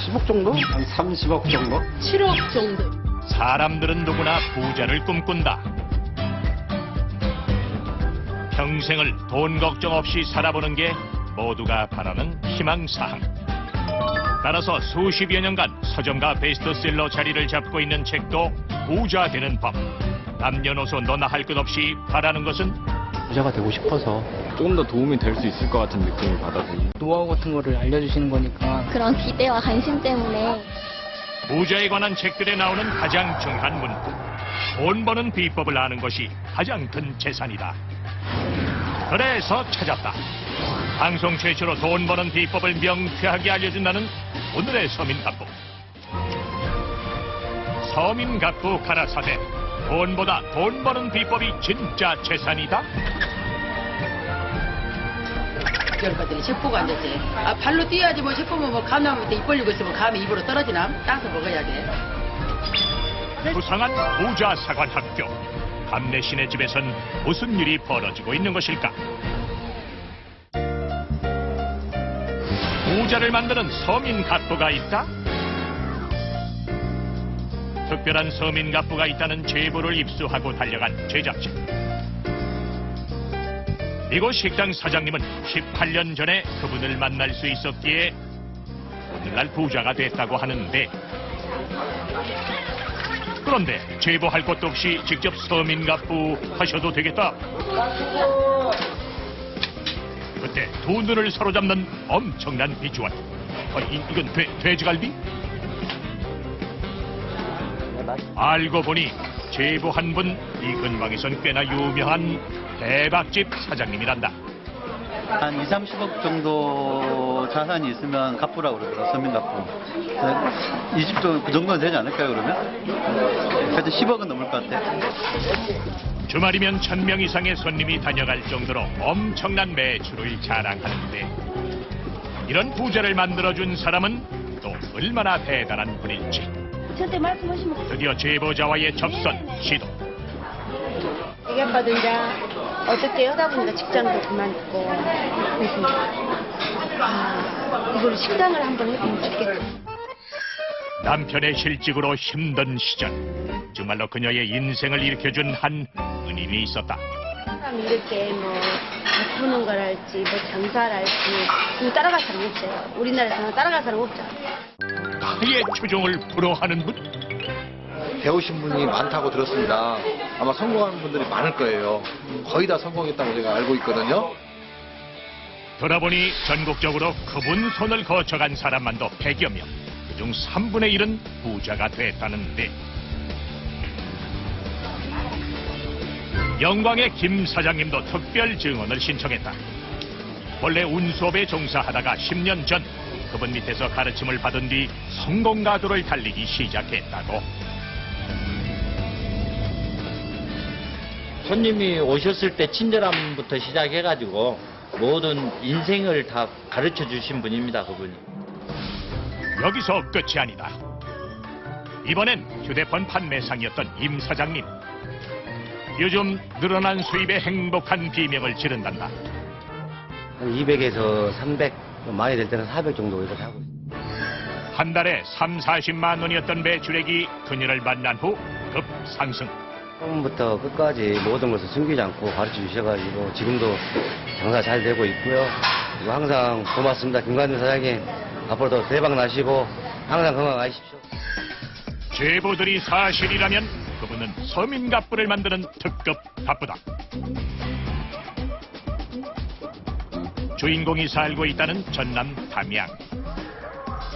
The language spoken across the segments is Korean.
10억 정도? 한 30억 정도? 7억 정도. 사람들은 누구나 부자를 꿈꾼다. 평생을 돈 걱정 없이 살아보는 게 모두가 바라는 희망사항. 따라서 수십여 년간 서점가 베스트셀러 자리를 잡고 있는 책도 부자 되는 법. 남녀노소 너나 할 것 없이 바라는 것은 부자가 되고 싶어서 조금 더 도움이 될 수 있을 것 같은 느낌을 받아서 노하우 같은 거를 알려주시는 거니까 그런 기대와 관심 때문에 부자에 관한 책들에 나오는 가장 중요한 문구. 돈 버는 비법을 아는 것이 가장 큰 재산이다. 그래서 찾았다. 방송 최초로 돈 버는 비법을 명쾌하게 알려준다는 오늘의 서민갑부. 서민갑부 가라사대. 돈보다 돈 버는 비법이 진짜 재산이다. 여기까지는 책 보고 앉았지. 아, 발로 뛰어야지 뭐 책 보면 뭐 감나무한테 입 벌리고 있으면 감이 입으로 떨어지나? 따서 먹어야 돼. 수상한 부자 사관 학교. 감내신의 집에선 무슨 일이 벌어지고 있는 것일까? 부자를 만드는 서민갑부가 있다? 특별한 서민갑부가 있다는 제보를 입수하고 달려간 제작진. 이곳 식당 사장님은 18년 전에 그분을 만날 수 있었기에 오늘날 부자가 됐다고 하는데, 그런데 제보할 것도 없이 직접 서민갑부 하셔도 되겠다. 그때 두 눈을 사로잡는 엄청난 비주얼. 이건 돼지갈비? 알고 보니 제보한 분 이 근방에선 꽤나 유명한 대박집 사장님이란다. 한 2, 30억 정도 자산이 있으면 갑부라고 그러더라고요. 서민갑부. 20조 그 정도는 되지 않을까요, 그러면? 하여튼 10억은 넘을 것 같아. 주말이면 1000명 이상의 손님이 다녀갈 정도로 엄청난 매출을 자랑하는데, 이런 부자를 만들어준 사람은 또 얼마나 대단한 분일지. 저때 말씀하시면 드디어 제보자와의 접선 시도. 애기 아빠도 이제 어떻게 하다 보니까 직장도 그만두고 그래서 이걸 식당을 한번 해보면 좋겠다. 남편의 실직으로 힘든 시절, 정말로 그녀의 인생을 일으켜준 한 은인이 있었다. 사람 이렇게 뭐 바꾸는 걸 할지 뭐 장사를 할지 그거 따라갈 사람 없어요. 우리나라에서는 따라갈 사람 없죠. 그의 추종을 불허하는 분? 배우신 분이 많다고 들었습니다. 아마 성공하는 분들이 많을 거예요. 거의 다 성공했다고 제가 알고 있거든요. 돌아보니 전국적으로 그분 손을 거쳐간 사람만도 100여 명, 그중 3분의 1은 부자가 됐다는데, 영광의 김 사장님도 특별 증언을 신청했다. 원래 운수업에 종사하다가 10년 전 그분 밑에서 가르침을 받은 뒤 성공가도를 달리기 시작했다고. 손님이 오셨을 때 친절함부터 시작해가지고 모든 인생을 다 가르쳐 주신 분입니다, 그분이. 여기서 끝이 아니다. 이번엔 휴대폰 판매상이었던 임 사장님. 요즘 늘어난 수입에 행복한 비명을 지른단다. 한 200에서 300, 많이 될 때는 400 정도 이렇게 하고 있어요. 한 달에 3, 40만 원이었던 매출액이 그녀를 만난 후 급상승. 처음부터 끝까지 모든 것을 숨기지 않고 가르쳐 주셔가지고 지금도 장사 잘 되고 있고요. 그리고 항상 고맙습니다. 김관준 사장님. 앞으로도 대박 나시고 항상 건강하십시오. 제보들이 사실이라면 그분은 서민갑부를 만드는 특급 갑부다. 주인공이 살고 있다는 전남 담양.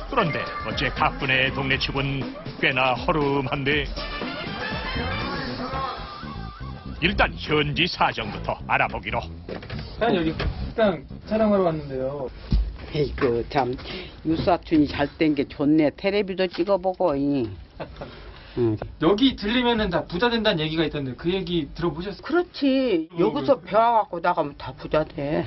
그런데 어째 갑부네 동네 집은 꽤나 허름한데, 일단 현지 사정부터 알아보기로. 여기 식당 촬영하러 왔는데요. 에이그 참 유사춘이 잘 된 게 좋네. 텔레비도 찍어보고. 응. 여기 들리면은 다 부자 된다는 얘기가 있던데 그 얘기 들어보셨어요? 그렇지. 여기서 배워갖고 나가면 다 부자 돼.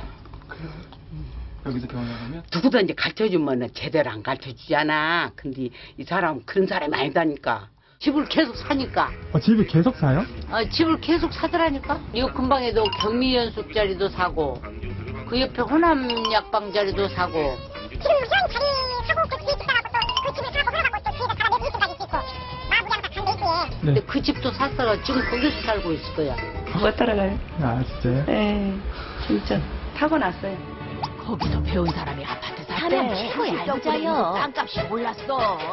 여기서 병원 나가면? 누구든지 가르쳐주면 제대로 안 가르쳐주잖아. 근데 이 사람은 그런 사람이 아니다니까. 집을 계속 사니까. 집을 계속 사요? 집을 계속 사더라니까. 이 근방에도 경미연숙 자리도 사고 그 옆에 호남 약방 자리도 사고. 지금 무슨 자리 하고 그 집에 있다가 또 그 집에 근데 그 집도 샀어. 지금 거기서 살고 있을 거야. 못 따라가요. 아, 진짜요? 네, 진짜 타고났어요. 거기서 배운 사람이 아파트 사람 최고의 알부자요. 땅값이 올랐어.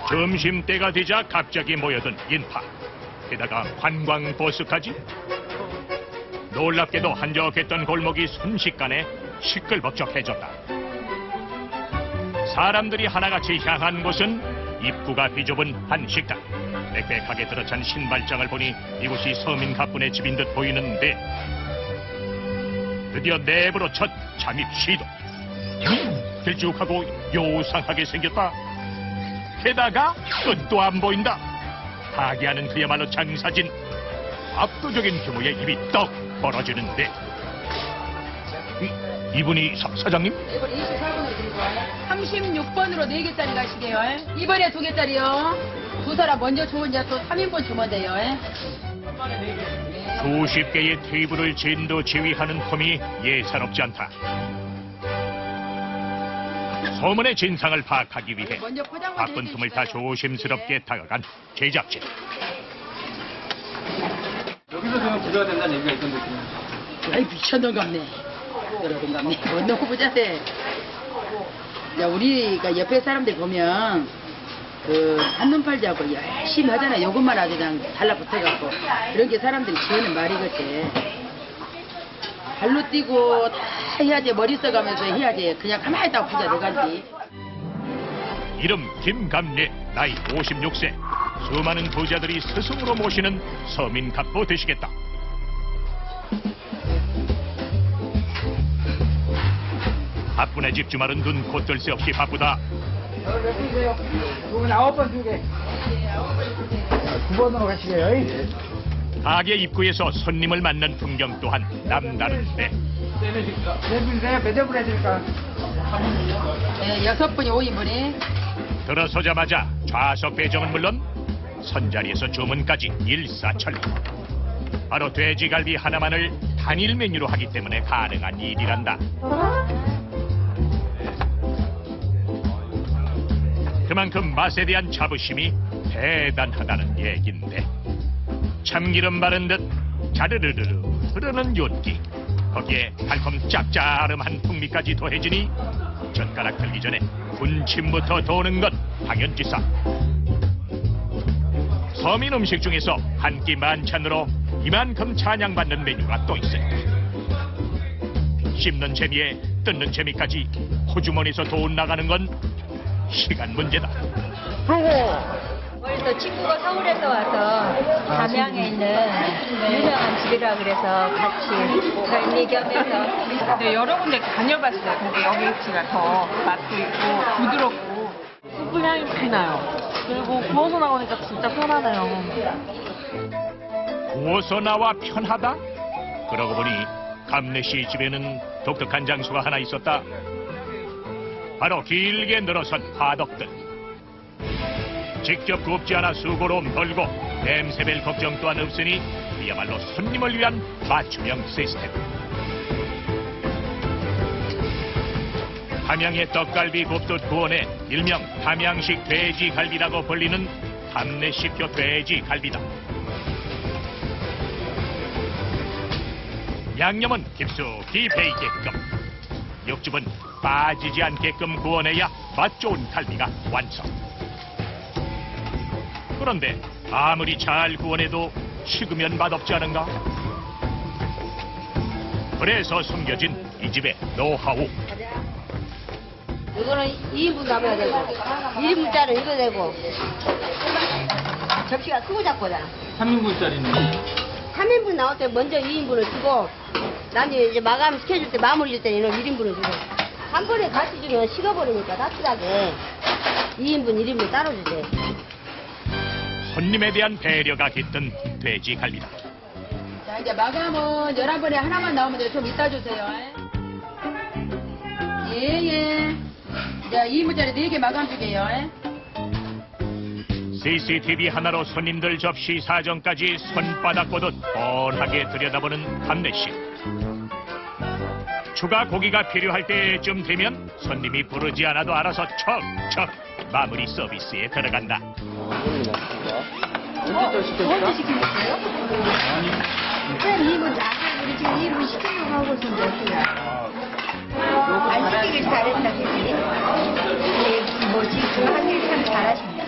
점심때가 되자 갑자기 모여든 인파. 게다가 관광버스까지. 놀랍게도 한적했던 골목이 순식간에 시끌벅적해졌다. 사람들이 하나같이 향한 곳은 입구가 비좁은 한 식당. 빽빽하게 들어찬 신발장을 보니 이곳이 서민 가분의 집인 듯 보이는데 드디어 내부로 첫 잠입 시도. 길쭉하고 요상하게 생겼다. 게다가 끝도 안 보인다. 하기야는 그야말로 장사진. 압도적인 규모의 입이 떡 벌어지는데 이분이 사장님? 이번 24번으로 드리고 36번으로 4개짜리 가시게요. 이번에 2개짜리요. 두 사람 먼저 주문 이제 또 3인분 주면 돼요. 수십 개의 테이블을 진두지휘하는 폼이 예사롭지 않다. 소문의 진상을 파악하기 위해 먼저 포장만 바쁜 틈을 타 조심스럽게 다가간 제작진. 여기서 지금 부자가 된다는 얘기가 있던데. 아이 미쳤는 갑네. 그러던 갑네. 뭐 너무 부자세. 야 우리가 옆에 사람들 보면 그 한눈 팔지 않고 열심히 하잖아. 요것만 아주 그냥 달라붙어갖고 이런 게 사람들이 지어낸 말이겠지. 발로 뛰고 다 해야지. 머리 써가면서 해야지. 그냥 가만히 있다가 부자 돼가지. 이름 김감래, 나이 56세. 수많은 부자들이 스승으로 모시는 서민 갑부 되시겠다. 바쁜의 집 주말은 눈 코 뜰 새 없이 바쁘다. 이건 9번 주게. 9번으로 가시게요. 가게 입구에서 손님을 맞는 풍경 또한 남다른데 몇 대분 해드릴까? 네, 6분이 5인분이. 들어서자마자 좌석 배정은 물론 선자리에서 주문까지 일사천리. 바로 돼지갈비 하나만을 단일 메뉴로 하기 때문에 가능한 일이란다. 그만큼 맛에 대한 자부심이 대단하다는 얘긴데 참기름 바른 듯 자르르르 흐르는 윤기, 거기에 달콤 짭짤한 풍미까지 더해지니 젓가락 들기 전에 군침부터 도는 것 당연지사. 서민 음식 중에서 한 끼 만찬으로 이만큼 찬양받는 메뉴가 또 있어요. 씹는 재미에 뜯는 재미까지 호주머니에서 돈 나가는 건 시간 문제다. 그래서 친구가 서울에서 와서 담양에 있는 유명한 집이라 그래서 같이 별미 겸해서. 네, 여러 군데 다녀봤어요. 근데 여기 집가 더 맛도 있고 부드럽고 숯불 향이 많이 나요. 그리고 구워서 나오니까 진짜 편하네요. 구워서 나와 편하다? 그러고 보니 감래씨 집에는 독특한 장소가 하나 있었다. 바로 길게 늘어선 화덕들. 직접 굽지 않아 수고로 덜고 냄새 뵐 걱정 또한 없으니 그야말로 손님을 위한 맞춤형 시스템. 담양의 떡갈비 굽듯 구원해 일명 담양식 돼지갈비라고 불리는 감래씨표 돼지갈비다. 양념은 깊숙이 배이게끔, 육즙은 빠지지 않게끔 구워내야 맛 좋은 갈비가 완성. 그런데 아무리 잘 구워내도 식으면 맛없지 않은가? 그래서 숨겨진 이 집의 노하우. 이거는 2인분 담아야 되고 1인분짜리 이거 되고 접시가 크고 작거든. 3인분짜리는 3인분 나올 때 먼저 2인분을 주고 나중에 이제 마감 시켜줄 때 마무리 줄 때는 1인분을 주고 한 번에 같이 주면 식어버리니까 따뜻하게 2인분 1인분 따로 주세요. 손님에 대한 배려가 깃든 돼지갈비다. 자 이제 마감은 11번에 하나만 나오면 돼요. 좀 이따 주세요. 예예. 자 2인분짜리 4개 마감 주게요. CCTV 하나로 손님들 접시 사정까지 손바닥 보듯 뻔하게 들여다보는 감래씨. 추가 고기가 필요할 때쯤 되면 손님이 부르지 않아도 알아서 척척 마무리 서비스에 들어간다. 언제 시키셨어요? 쌤 2분 우리 지금 2분 시키려고 하고 있는데 안 시키길 잘했다 그지? 뭐지 그 하길 참 잘하신다.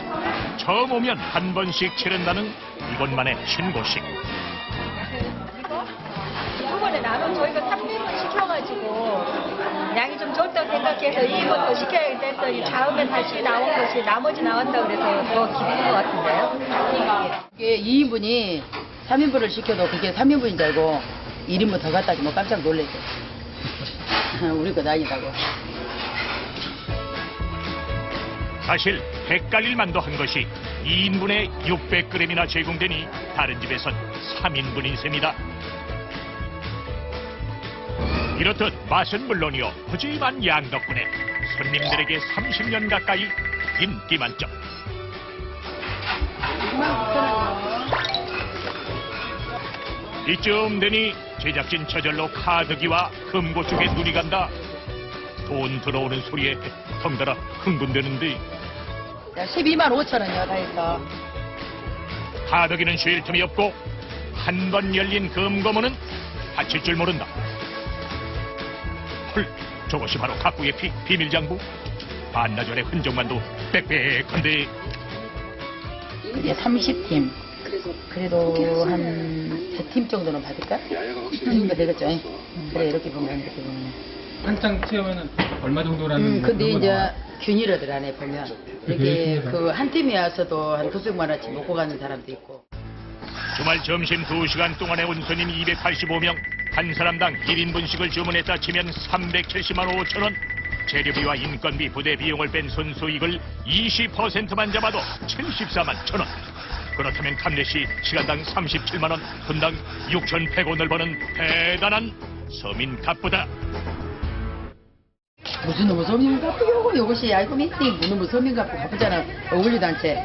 처음 오면 한 번씩 치른다는 이곳만의 신고식. 이번에 나는 저희가 300원 시켜가지고 양이 좀 적다고 생각해서 2번 더 시켜야겠다 했더니 다음에 다시 나온 것이 나머지 나왔다 그래서 더 기쁜 것 같은데요. 이게 2인분이 3인분을 시켜도 그게 3인분인 줄 알고 1인분 더 갖다 주면 깜짝 놀랐죠. 우리 거 다니다고. 사실 헷갈릴 만도 한 것이 2인분에 600g이나 제공되니 다른 집에선 3인분인 셈이다. 이렇듯 맛은 물론이요 푸짐한 양 덕분에 손님들에게 30년 가까이 인기 만점. 이쯤 되니 제작진 저절로 카드기와 금고쪽에 눈이 간다. 돈 들어오는 소리에 덩달아 흥분되는데 12만 5천 원이요 다 해서. 카드기는 쉴 틈이 없고 한 번 열린 금고문은 닫힐 줄 모른다. 헐, 저것이 바로 각국의 비밀장부? 반나절의 흔적만도 빽빽한데. 이제 30팀. 그래도 한 100팀 정도는 받을까? 그 정도 되겠죠. 그래 이렇게 보면. 한창 채우면은 얼마 정도라는 근데 이제 균일을 안에 보면 이게 그 한 팀이 와서도 한 두세 원어치 먹고 가는 사람도 있고. 주말 점심 2시간 동안에 온 손님 285명, 한 사람당 1인분씩을 주문했다 치면 370만 5천 원. 재료비와 인건비, 부대 비용을 뺀 순수익을 20%만 잡아도 74만 1천 원. 그렇다면 감내시 시간당 37만 원, 분당 6,100원을 버는 대단한 서민 갑부다. 무슨 놈의 서민 갑부요? 이것이 알고 있지. 무슨 놈의 서민 갑부 바쁘잖아. 어울리도 않지.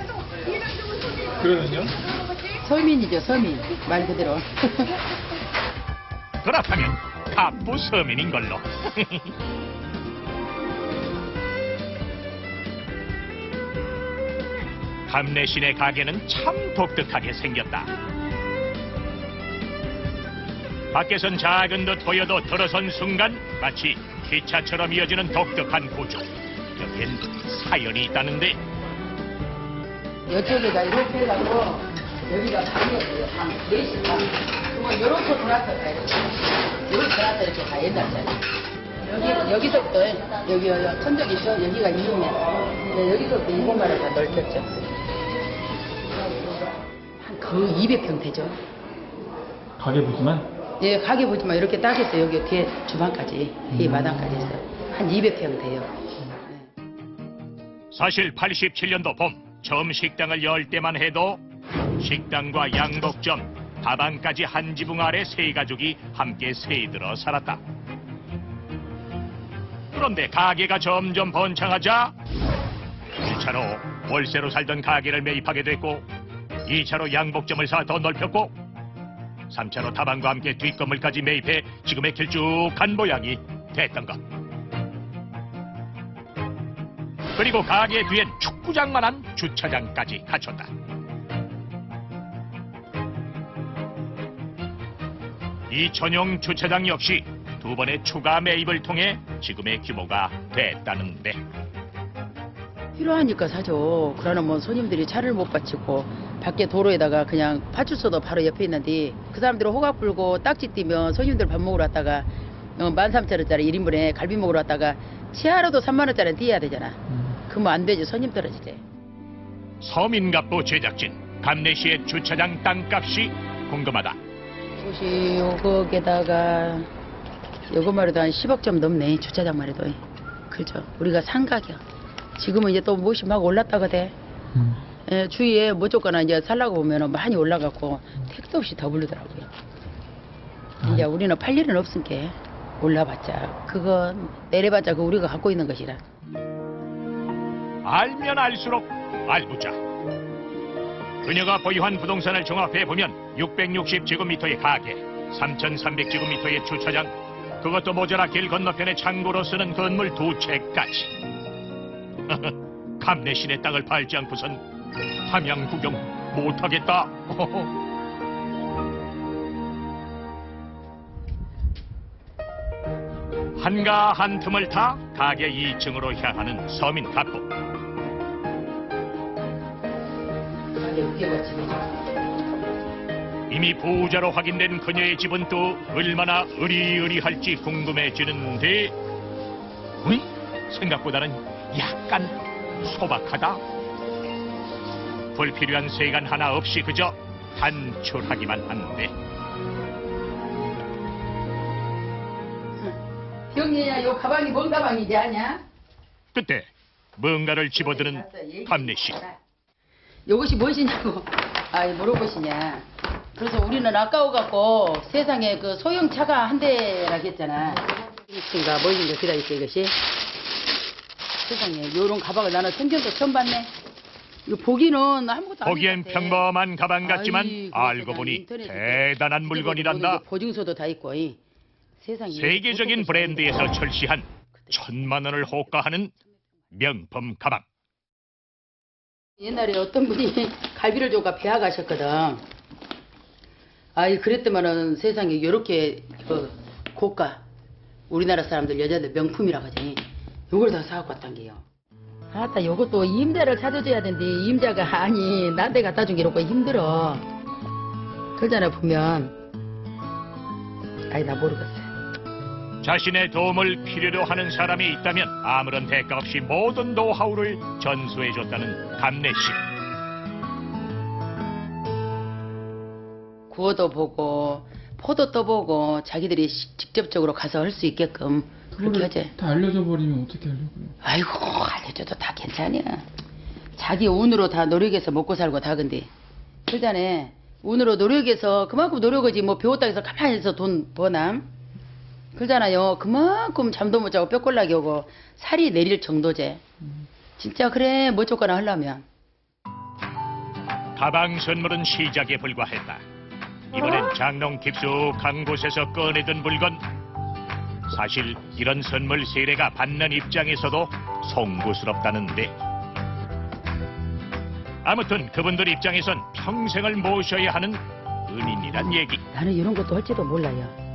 그러면요? 서민이죠, 서민. 말 그대로. 그렇다면 갑부 서민인 걸로. 감내신의 가게는 참 독특하게 생겼다. 밖에선 작은 듯 보여도 들어선 순간 마치 기차처럼 이어지는 독특한 구조. 여기엔 사연이 있다는데. 이쪽에다 이렇게 해가지고 여기가 방이었어요. 방. 4시 방. 그러면 요렇게 돌아서 가야 돼. 요렇게 돌아서 이렇게 다 옛날짜리. 여기서부터 여기 천정 있죠? 여기가 2면 여기서부터 이곳만을 다 넓혔죠. 그 200평 되죠. 가게 보지만? 예, 가게 보지만 이렇게 딱 했어요. 여기 뒤에 주방까지, 이 마당까지 해서 한 200평 돼요. 사실 87년도 봄 처음 식당을 열 때만 해도 식당과 양복점, 다방까지 한 지붕 아래 세 가족이 함께 새들어 살았다. 그런데 가게가 점점 번창하자 1차로 월세로 살던 가게를 매입하게 됐고 2차로 양복점을 사 더 넓혔고 3차로 다방과 함께 뒷건물까지 매입해 지금의 길쭉한 모양이 됐던 것. 그리고 가게 뒤엔 축구장만한 주차장까지 갖췄다. 이 전용 주차장 역시 2번의 추가 매입을 통해 지금의 규모가 됐다는데. 필요하니까 사죠. 그러나 뭐 손님들이 차를 못 받치고 밖에 도로에다가 그냥 파출소도 바로 옆에 있는데 그 사람들은 호각 불고 딱지 띄면 손님들 밥 먹으러 왔다가 13,000원짜리 1인분에 갈비 먹으러 왔다가 치아로도 3만원짜리 띄어야 되잖아. 그러면 안 되지. 손님 떨어지지. 서민갑부 제작진 감내시의 주차장 땅값이 궁금하다. 혹시 요거에다가 요것만 해도 한 10억 좀 넘네. 주차장만 해도. 그렇죠. 우리가 산 가격. 지금은 이제 또 무엇이 막 올랐다가 돼. 예, 주위에 무조건 이제 살라고 보면 많이 올라갔고 택도 없이 더 부르더라고요. 이제 우리는 팔 일은 없으니까 올라봤자 그거 내려봤자 그 우리가 갖고 있는 것이라. 알면 알수록 알고자. 그녀가 보유한 부동산을 종합해보면 660제곱미터의 가게, 3,300제곱미터의 주차장, 그것도 모자라 길 건너편에 창고로 쓰는 건물 2채까지. 감내신의 땅을 팔지 않고선 함양 구경 못하겠다. 한가한 틈을 타 가게 2층으로 향하는 서민 가부. 이미 부자로 확인된 그녀의 집은 또 얼마나 으리으리할지 궁금해지는데, 어이? 생각보다는 약간 소박하다. 불필요한 세간 하나 없이 그저 단출하기만 한데. 병리야, 요 가방이 뭔 가방이지 아냐? 그때 뭔가를 집어드는 감래씨. 요것이 무엇이냐고 물어보시냐. 그래서 우리는 아까워갖고 세상에 그 소형차가 한 대라겠잖아. 이친가 뭐인가 기다렸어 이것이. 세상에 요런 가방을 나는 생전도 처음 봤네. 이거 보기는 아무것도 안 보기엔 평범한 가방 같지만 알고 보니 대단한 물건이란다. 보증서도 다 있고. 세상에 세계적인 브랜드에서 출시한 1,000만 원을 호가하는 명품 가방. 옛날에 어떤 분이 갈비를 줘가 배아 가셨거든. 그랬더만은 세상에 요렇게 고가 우리나라 사람들 여자들 명품이라고 하지. 요걸 다 사갖고 왔단 게요. 아따 요것도 임자를 사줘줘야 된대. 임자가 아니 나한테 갖다 주기 이렇게 힘들어. 그러잖아 보면. 나 모르겠어. 자신의 도움을 필요로 하는 사람이 있다면 아무런 대가 없이 모든 노하우를 전수해줬다는 감래씨. 구워도 보고 포도 떠보고 자기들이 직접적으로 가서 할 수 있게끔 그렇게 하지. 다 알려줘 버리면 어떻게 하려고요? 아이고 알려줘도 다 괜찮아. 자기 운으로 다 노력해서 먹고 살고 다 근데. 그러잖아. 운으로 노력해서 그만큼 노력하지 뭐 배웠다 해서 가만히 있어 돈 버남. 그러잖아요. 그만큼 잠도 못 자고 뼈골락이 오고 살이 내릴 정도제. 진짜 그래 뭐 조거나 하려면. 가방 선물은 시작에 불과했다. 이번엔 장롱 깊숙한 곳에서 꺼내든 물건. 사실 이런 선물 세례가 받는 입장에서도 송구스럽다는데. 아무튼 그분들 입장에선 평생을 모셔야 하는 은인이란 얘기. 나는 이런 것도 할지도 몰라요.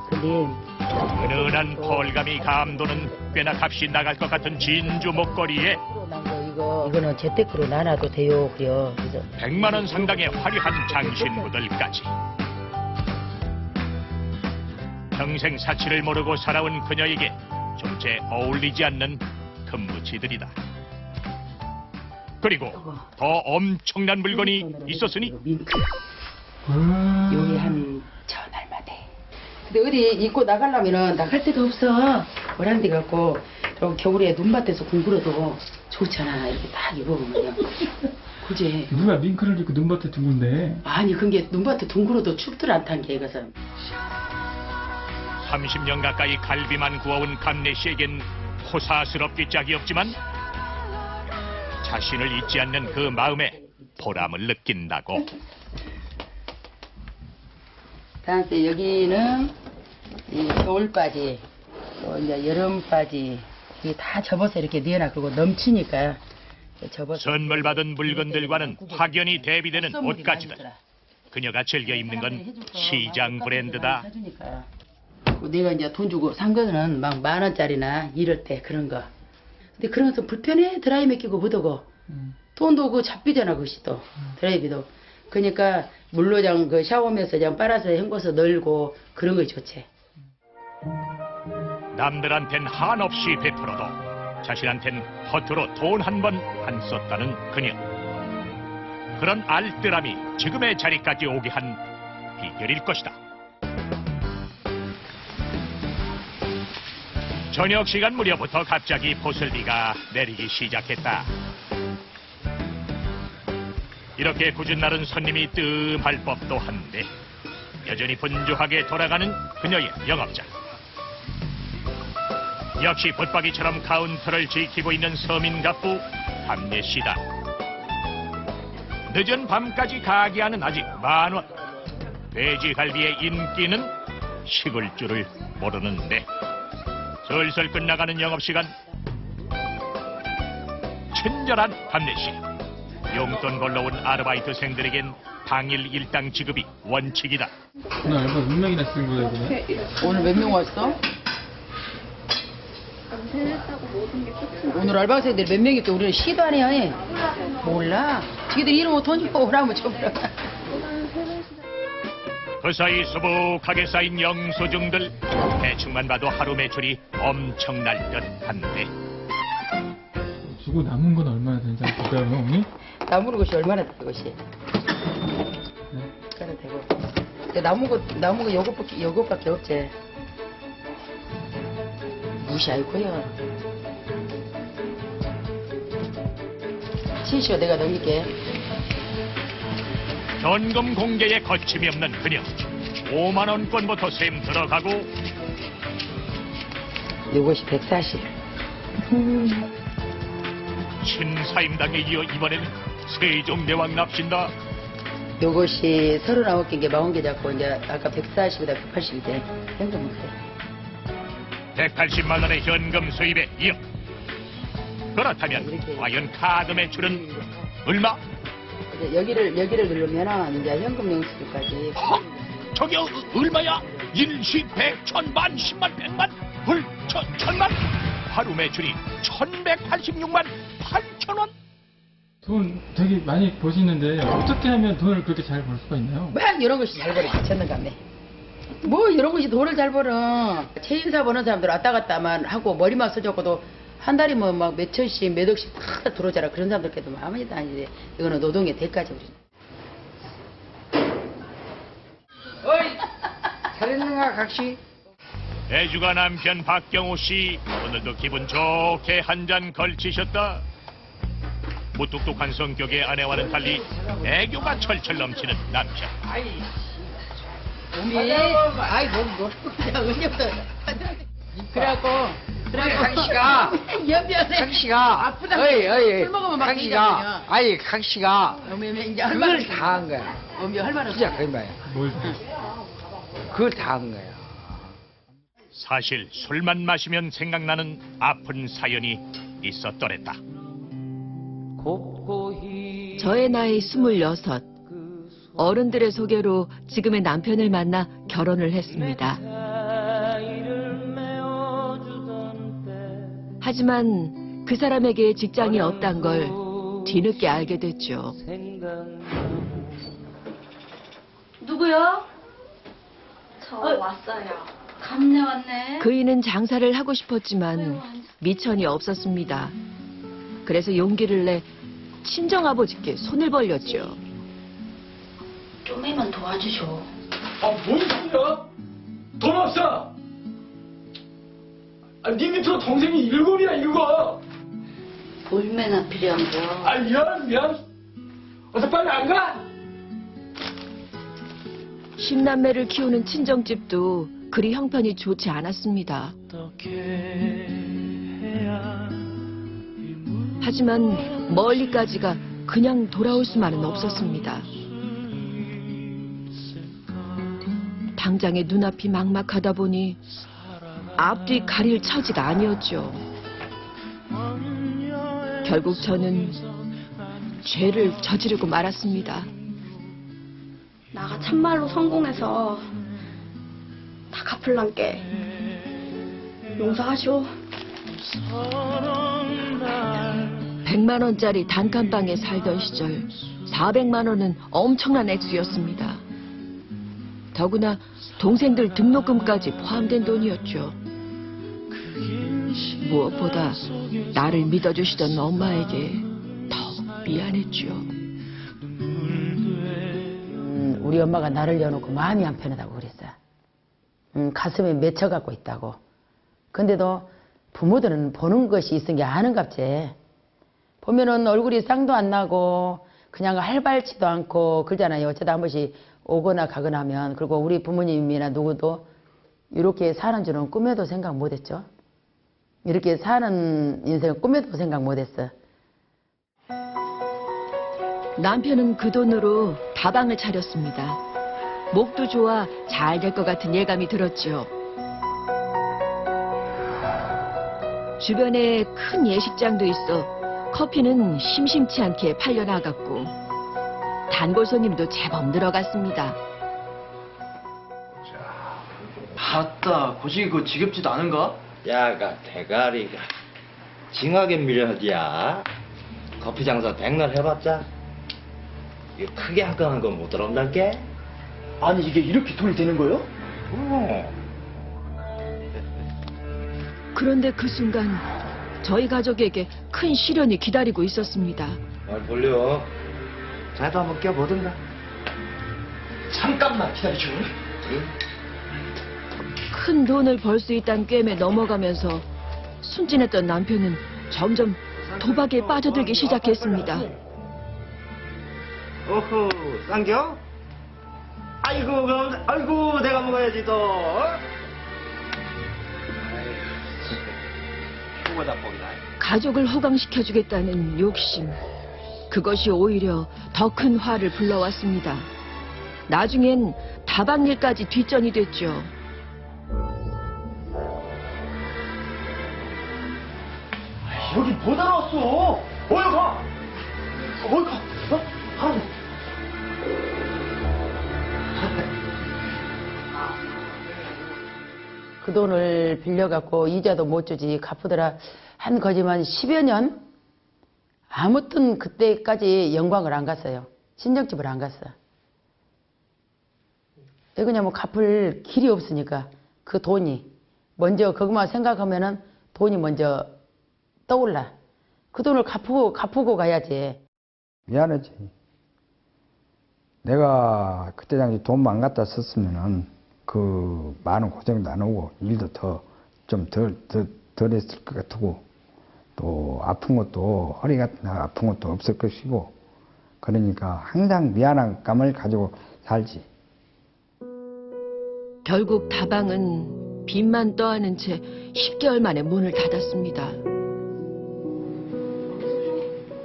근데 은은한 펄감이 감도는 꽤나 값이 나갈 것 같은 진주 목걸이에 이거는 재테크로 나눠도 돼요. 그래요. 100만 원 상당의 화려한 장신구들까지. 평생 사치를 모르고 살아온 그녀에게 좀채 어울리지 않는 금붙이들이다. 그리고 더 엄청난 물건이 있었으니 민트야. 여기 한 전날만 돼. 근데 어디 입고 나가려면은 나갈 데가 없어. 뭐란 데 갖고 겨울에 눈밭에서 공부려도 좋잖아. 이렇게 딱 입어보면. 그지? 누가 밍크를 입고 눈밭에 둔 건데? 아니 그게 눈밭에 둥그러도 춥들 않단 게 이것은. 30년 가까이 갈비만 구워온 감래씨에겐 호사스럽기 짝이 없지만 자신을 잊지 않는 그 마음에 보람을 느낀다고. 다음에 여기는 이 겨울바지, 또 이제 여름바지 이게 다 접어서 이렇게 넣어놔. 그리고 넘치니까 접어서. 선물 받은 물건들과는 확연히 대비되는 옷가지들. 그녀가 즐겨 입는 건 시장 브랜드다. 내가 이제 돈 주고 산 거는 막 10,000원짜리나 이럴 때 그런 거. 근데 그런 것도 불편해. 드라이 맡기고 묻어고. 돈도 그 잡비잖아 그것이 또. 드라이비도. 그러니까 물로 그 샤워하면서 그냥 빨아서 헹궈서 널고 그런 거 좋지. 남들한텐 한없이 베풀어도 자신한텐 허투루 돈 한 번 안 썼다는 그녀. 그런 알뜰함이 지금의 자리까지 오게 한 비결일 것이다. 저녁 시간 무렵부터 갑자기 보슬비가 내리기 시작했다. 이렇게 굳은 날은 손님이 뜸할 법도 한데 여전히 분주하게 돌아가는 그녀의 영업장. 역시 붙박이처럼 카운터를 지키고 있는 서민 가부 감래씨다. 늦은 밤까지 가게하는 아직 만원. 돼지갈비의 인기는 식을 줄을 모르는데 슬슬 끝나가는 영업시간. 친절한 감래씨. 용돈 벌러 온 아르바이트생들에겐 당일 일당 지급이 원칙이다. 오늘 알바 몇 명이나 쓴 거예요, 그러면? 오늘 몇 명 왔어? 오늘 알바생들 몇 명이 또 우리는 시도 안 해요. 몰라. 지들 이름 돈 주고 오라면 줘버려. 그 사이 수북하게 쌓인 영수증들, 대충만 봐도 하루 매출이 엄청날 듯한데. 주고 남은 건 얼마나 되는지 한번 볼까요, 어머니? 남은 것이 얼마나 될 것이? 네. 그래 되고. 근데 남은 거 요것밖에 없지. 무시하고요. 치시오 내가 넘길게. 현금 공개에 거침이 없는 그녀. 5만 원권부터 셈 들어가고 요것이 140. 신사임당에 이어 이번에는 세종대왕 납신다. 요것이 39개 40개 잡고 이제 아까 140이다 180이 돼. 현금 그래. 180만 원의 현금 수입에 이어. 그렇다면 과연 카드 매출은 얼마? 이제 여기를 누르면은 이제 현금 영수증까지. 저기 얼마야? 일시 100, 1000만, 10만, 100만, 불, 천만. 하루 매출이 1186만 8천 원. 돈 되게 많이 버시는데 어떻게 하면 돈을 그렇게 잘 벌 수가 있나요? 막 이런 것이 잘 벌어. 미쳤는가네. 뭐 이런 것이 돈을 잘 벌어. 체인사 버는 사람들 왔다 갔다만 하고 머리만 써줬고도 한 달이면 막 몇 천씩 몇 억씩 다 들어오잖아. 그런 사람들께도 아무것도 아니지. 이거는 노동의 대가지 우리. 어이, 잘했는가 각시? 애주가 남편 박경호 씨, 오늘도 기분 좋게 한 잔 걸치셨다. 무뚝뚝한 성격의 아내와는 달리 애교가 철철 넘치는 남편. 아이 뭐 언제부터 그래갖고 강씨가 연변에 강씨가 아프다. 술 먹으면 막 강씨가 아니 강씨가 이제 그걸 다 한 거야. 할만한 진짜 그 말이야. 뭘? 그걸 다 한 거야. 사실 술만 마시면 생각나는 아픈 사연이 있었더랬다. 저의 나이 26. 어른들의 소개로 지금의 남편을 만나 결혼을 했습니다. 하지만 그 사람에게 직장이 없단 걸 뒤늦게 알게 됐죠. 누구요? 저 왔어요. 감내 왔네. 그이는 장사를 하고 싶었지만 미천이 없었습니다. 그래서 용기를 내 친정아버지께 손을 벌렸죠. 좀이만 도와주쇼. 뭔 소리야? 돈 없어! 네 밑으로 동생이 7이야, 7. 얼마나 필요한 거? 미안. 어서 빨리 안 가? 10남매를 키우는 친정집도 그리 형편이 좋지 않았습니다. 하지만 멀리까지가 그냥 돌아올 수만은 없었습니다. 당장의 눈앞이 막막하다 보니 앞뒤 가릴 처지가 아니었죠. 결국 저는 죄를 저지르고 말았습니다. 나가 참말로 성공해서 다 갚을란께 용서하쇼. 100만 원짜리 단칸방에 살던 시절 400만 원은 엄청난 액수였습니다. 더구나 동생들 등록금까지 포함된 돈이었죠. 무엇보다 나를 믿어주시던 엄마에게 더욱 미안했죠. 우리 엄마가 나를 여놓고 마음이 안 편하다고 그랬어. 가슴에 맺혀갖고 있다고. 근데도 부모들은 보는 것이 있은 게 아는갑지. 보면은 얼굴이 쌍도 안 나고 그냥 할발치도 않고 그러잖아요. 어쩌다 한 번씩 오거나 가거나 하면. 그리고 우리 부모님이나 누구도 이렇게 사는 줄은 꿈에도 생각 못했죠. 이렇게 사는 인생을 꿈에도 생각 못했어. 남편은 그 돈으로 다방을 차렸습니다. 목도 좋아 잘 될 것 같은 예감이 들었죠. 주변에 큰 예식장도 있어 커피는 심심치 않게 팔려나갔고 단골 손님도 제법 늘어갔습니다. 아따, 고식이 그거 지겹지도 않은가? 야가 대가리가 징하게 밀려디야. 커피 장사 백날 해봤자 이거 크게 한건한 건 못 들어온달게. 아니, 이게 이렇게 돈이 되는 거요? 그런데 그 순간 저희 가족에게 큰 시련이 기다리고 있었습니다. 말 돌려. 자도 한번 껴보든가. 잠깐만 기다려줘. 큰 돈을 벌 수 있다는 꿰매 넘어가면서 순진했던 남편은 점점 도박에 빠져들기 시작했습니다. 오호, 쌍겨? 아이고, 그럼, 아이고, 내가 먹어야지, 또. 후보자복이다. 가족을 호강시켜주겠다는 욕심. 그것이 오히려 더 큰 화를 불러왔습니다. 나중엔 다방일까지 뒷전이 됐죠. 여기 못 알아왔어. 어여 가. 어여 가. 어? 가라고. 그 돈을 빌려갖고 이자도 못 주지 갚으더라 한 거지만 10여 년 아무튼 그때까지 영광을 안 갔어요. 친정집을 안 갔어. 왜 그러냐면 갚을 길이 없으니까 그 돈이 먼저 그것만 생각하면은 돈이 먼저 떠올라. 그 돈을 갚고 가야지. 미안하지. 내가 그때 당시 돈만 갖다 썼으면은 그 많은 고생도 안 오고 일도 좀 덜 했을 것 같고 또 아픈 것도 허리 같은 거 아픈 것도 없을 것이고 그러니까 항상 미안한 감을 가지고 살지. 결국 다방은 빚만 떠안은 채 10개월 만에 문을 닫았습니다.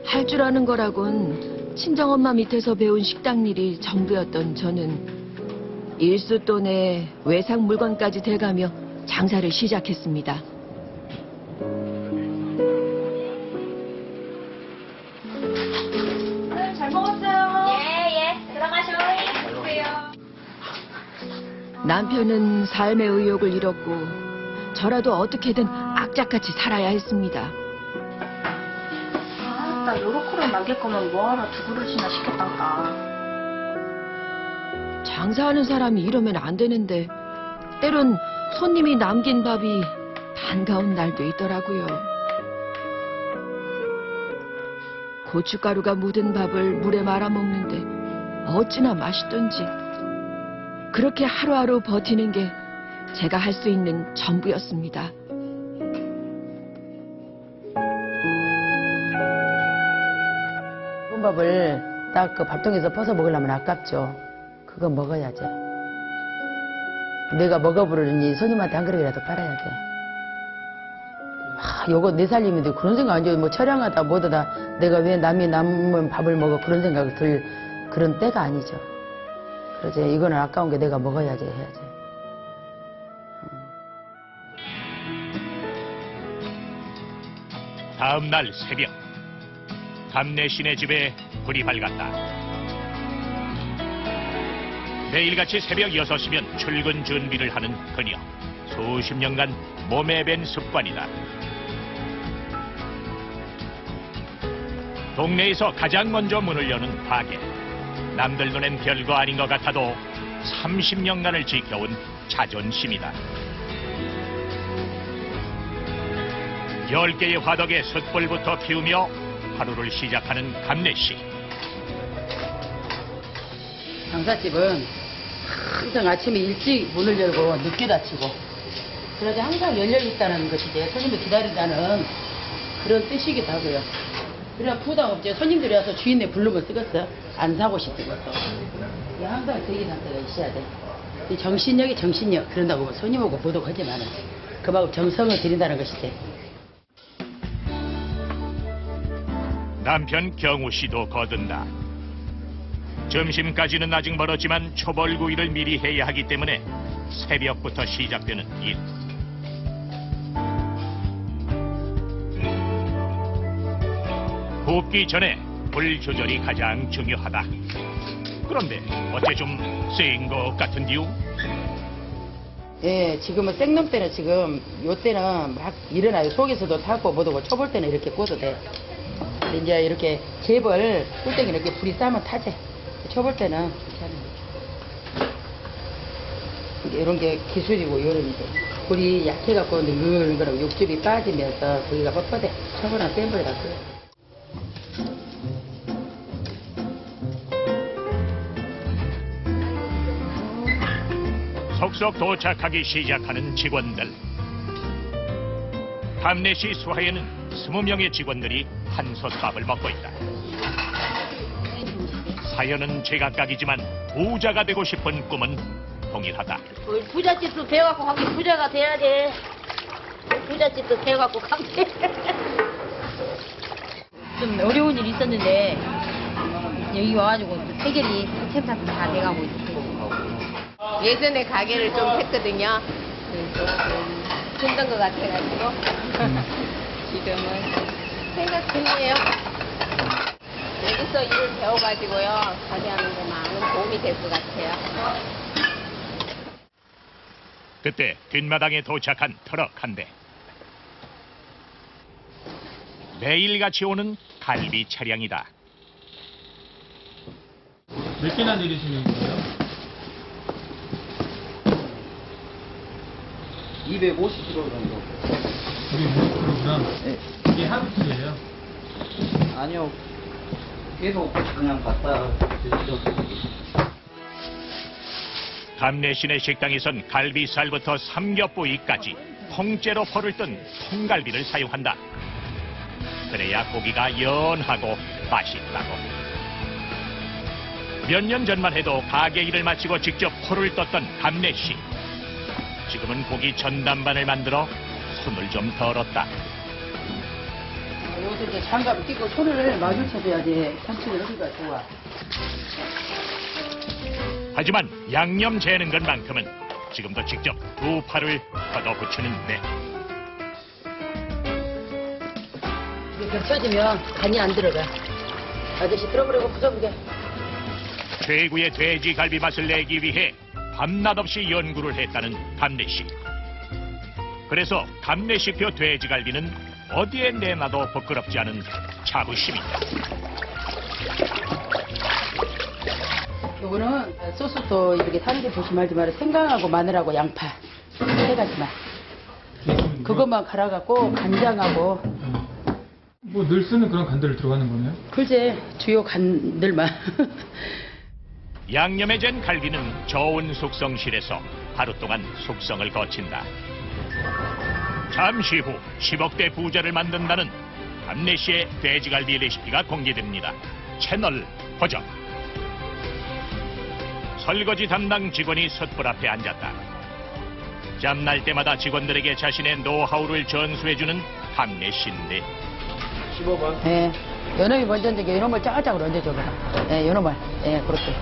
할 줄 아는 거라곤 친정엄마 밑에서 배운 식당 일이 전부였던 저는 일수돈에 외상 물건까지 돼가며 장사를 시작했습니다. 잘 먹었어요. 예. 들어가셔. 드세요. 남편은 삶의 의욕을 잃었고 저라도 어떻게든 악착같이 살아야 했습니다. 나 요렇게를 남길 거면 뭐하러 두 그릇이나 시켰단가. 장사하는 사람이 이러면 안 되는데 때론 손님이 남긴 밥이 반가운 날도 있더라고요. 고춧가루가 묻은 밥을 물에 말아 먹는데 어찌나 맛있던지. 그렇게 하루하루 버티는 게 제가 할 수 있는 전부였습니다. 밥을 딱 그 밥통에서 퍼서 먹으려면 아깝죠. 그거 먹어야지. 내가 먹어부르니 손님한테 한 그릇이라도 팔아야 돼. 요거 내 살림인데 그런 생각 안 줘요. 뭐 처량하다 뭐다 내가 왜 남이 남은 밥을 먹어 그런 생각이 들 그런 때가 아니죠. 그러지 이거는 아까운 게 내가 먹어야지 해야지. 다음 날 새벽 감내신의 집에 불이 밝았다. 매일같이 새벽 6시면 출근 준비를 하는 그녀. 수십 년간 몸에 밴 습관이다. 동네에서 가장 먼저 문을 여는 가게. 남들 눈엔 별거 아닌 것 같아도 30년간을 지켜온 자존심이다. 10개의 화덕에 숯불부터 피우며 하루를 시작하는 감내씨. 장사집은 항상 아침에 일찍 문을 열고 늦게 닫히고 그래야지 항상 열려있다는 것이지 손님을 기다린다는 그런 뜻이기도 하고요. 그래야 부담 없지. 손님들이 와서 주인네 부르면 쓰겠어. 안 사고 싶은 것도. 항상 대기 상태가 있어야 돼. 이 정신력이 정신력. 그런다고 손님하고 보도하지만은 그만큼 정성을 들인다는 것이지. 남편 경우 씨도 거둔다. 점심까지는 아직 멀었지만 초벌구이를 미리 해야 하기 때문에 새벽부터 시작되는 일. 굽기 전에 불 조절이 가장 중요하다. 그런데 어째 좀 센 것 같은디요? 예, 지금은 생놈 때는 지금 요 때는 막 일어나요. 속에서도 타고 못 오고 초볼 때는 이렇게 구워도 돼. 근데 이제 이렇게 재벌 꿀땡이 이렇게 불이 싸면 타지. 초볼 때는 괜찮아요. 이런 게 기술이고 이런 게 불이 약해갖고 느글느글 거라고 육즙이 빠지면서 고기가 뻣뻣해. 초보랑 센 불이라 그래. 속속 도착하기 시작하는 직원들. 감내시 수하에는 20명의 직원들이 한솥밥을 먹고 있다. 사연은 제각각이지만 부자가 되고 싶은 꿈은 동일하다. 부잣집도 배워갖고 가기 부자가 돼야 돼. 부잣집도 배워갖고 가면 돼. 좀 어려운 일이 있었는데 여기 와가지고 해결이 템탑 다 돼가고 있어요. 예전에 가게를 좀 했거든요. 힘든 것 같아가지고 지금은 생각 중이에요. 여기서 일을 배워가지고요 가게 하는 데 많은 도움이 될 것 같아요. 그때 뒷마당에 도착한 트럭 한 대. 매일같이 오는 갈비 차량이다. 몇 개나 내리시는 거예요? 250kg 정도. 250kg구나. 네. 이게 하루치예요? 아니요. 계속 그냥 갖다 드시죠. 감내신의 식당에선 갈비살부터 삼겹부위까지 통째로 포를 뜬 통갈비를 사용한다. 그래야 고기가 연하고 맛있다고. 몇 년 전만 해도 가게 일을 마치고 직접 포를 떴던 감내씨. 지금은 고기 전담반을 만들어 손을 좀 덜었다. 여기서 이제 장갑을 끼고 손을 마주쳐줘야지 참치를 여기가 좋아. 하지만 양념 재는 것만큼은 지금도 직접 두 팔을 걷어붙이는데. 이렇게 펴지면 간이 안 들어가. 아저씨 들어보려고 부숴보게. 최고의 돼지 갈비 맛을 내기 위해 밤낮 없이 연구를 했다는 감내씨. 그래서 감내씨표 돼지갈비는 어디에 내놔도 부끄럽지 않은 자부심이다. 요거는 소스도 이렇게 타는 게 조심하지 마라. 생강하고 마늘하고 양파 세 가지만. 그것만 갈아갖고 간장하고. 뭐 늘 쓰는 그런 간들을 들어가는 거네요? 글쎄 주요 간들만. 양념에 잰 갈비는 저온 숙성실에서 하루 동안 숙성을 거친다. 잠시 후 10억대 부자를 만든다는 감내씨의 돼지갈비 레시피가 공개됩니다. 채널 고정. 설거지 담당 직원이 숯불 앞에 앉았다. 짬날 때마다 직원들에게 자신의 노하우를 전수해주는 감내씨인데. 15번. 예. 연어이 먼저 얹게 이런 걸 짜짝으로 얹어줘봐. 예, 요놈을. 예, 그렇게.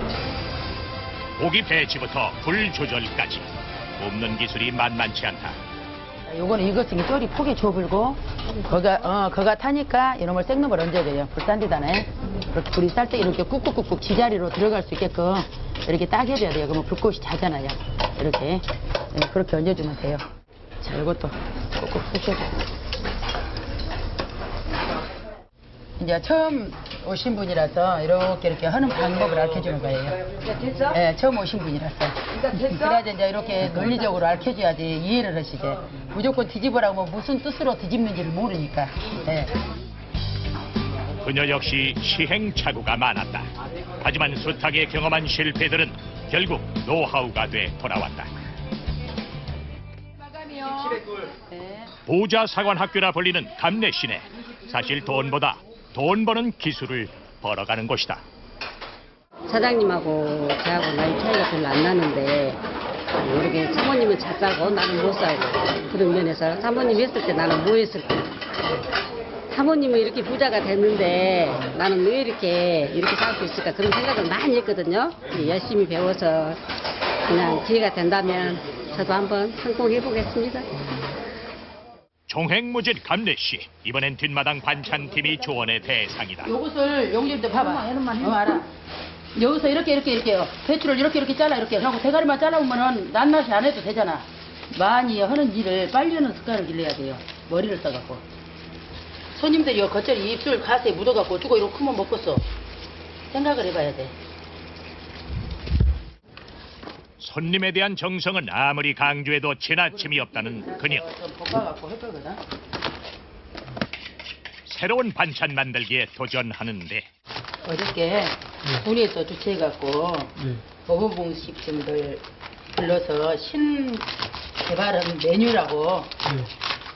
고기 배치부터 불 조절까지 굽는 기술이 만만치 않다. 요거는 익었으니 쪼리 폭이 좁을고 거가 타니까 이놈을 생놈을 얹어야 돼요. 불 싼 데다네. 그렇게 불이 쌀 때 이렇게 꾹꾹꾹꾹 지자리로 들어갈 수 있게끔 이렇게 딱 해줘야 돼요. 그러면 불꽃이 자잖아요. 이렇게. 네, 그렇게 얹어주면 돼요. 자, 이것도 꾹꾹 쑤셔줘. 이제 처음 오신 분이라서 이렇게 하는 방법을 알려주는 거예요. 됐어? 네, 처음 오신 분이라서. 그래야지 이제 이렇게 논리적으로 알려줘야지 이해를 하시지. 무조건 뒤집으라고 무슨 뜻으로 뒤집는지를 모르니까. 네. 그녀 역시 시행착오가 많았다. 하지만 숱하게 경험한 실패들은 결국 노하우가 돼 돌아왔다. 부자 사관학교라 불리는 감내시내. 사실 돈보다 돈 버는 기술을 벌어가는 곳이다. 사장님하고 저하고 나이 차이가 별로 안 나는데 모르게 사모님은 잘 살고 나는 못 살고 그런 면에서 사모님이 했을 때 나는 뭐 했을까. 사모님은 이렇게 부자가 됐는데 나는 왜 이렇게 살 수 있을까 그런 생각을 많이 했거든요. 열심히 배워서 그냥 기회가 된다면 저도 한번 성공해 보겠습니다. 종횡무진 감래씨. 이번엔 뒷마당 반찬팀이 조언의 대상이다. 요것을 용접도 봐봐. 알아. 여기서 이렇게요. 배추를 이렇게 잘라 이렇게 하고 대가리만 잘라보면은 낱낱이 안 해도 되잖아. 많이 하는 일을 빨리 하는 습관을 길러야 돼요. 머리를 써갖고. 손님들이 요 겉절이 입술 가세에 묻어갖고 주고 이렇게 크면 먹겠어. 생각을 해봐야 돼. 손님에 대한 정성은 아무리 강조해도 지나침이 없다는 그녀. 좀 볶아갖고 해보거든. 새로운 반찬 만들기에 도전하는데 어저께 군에서 주최해갖고 5분봉씩 정도를 불러서 신개발한 메뉴라고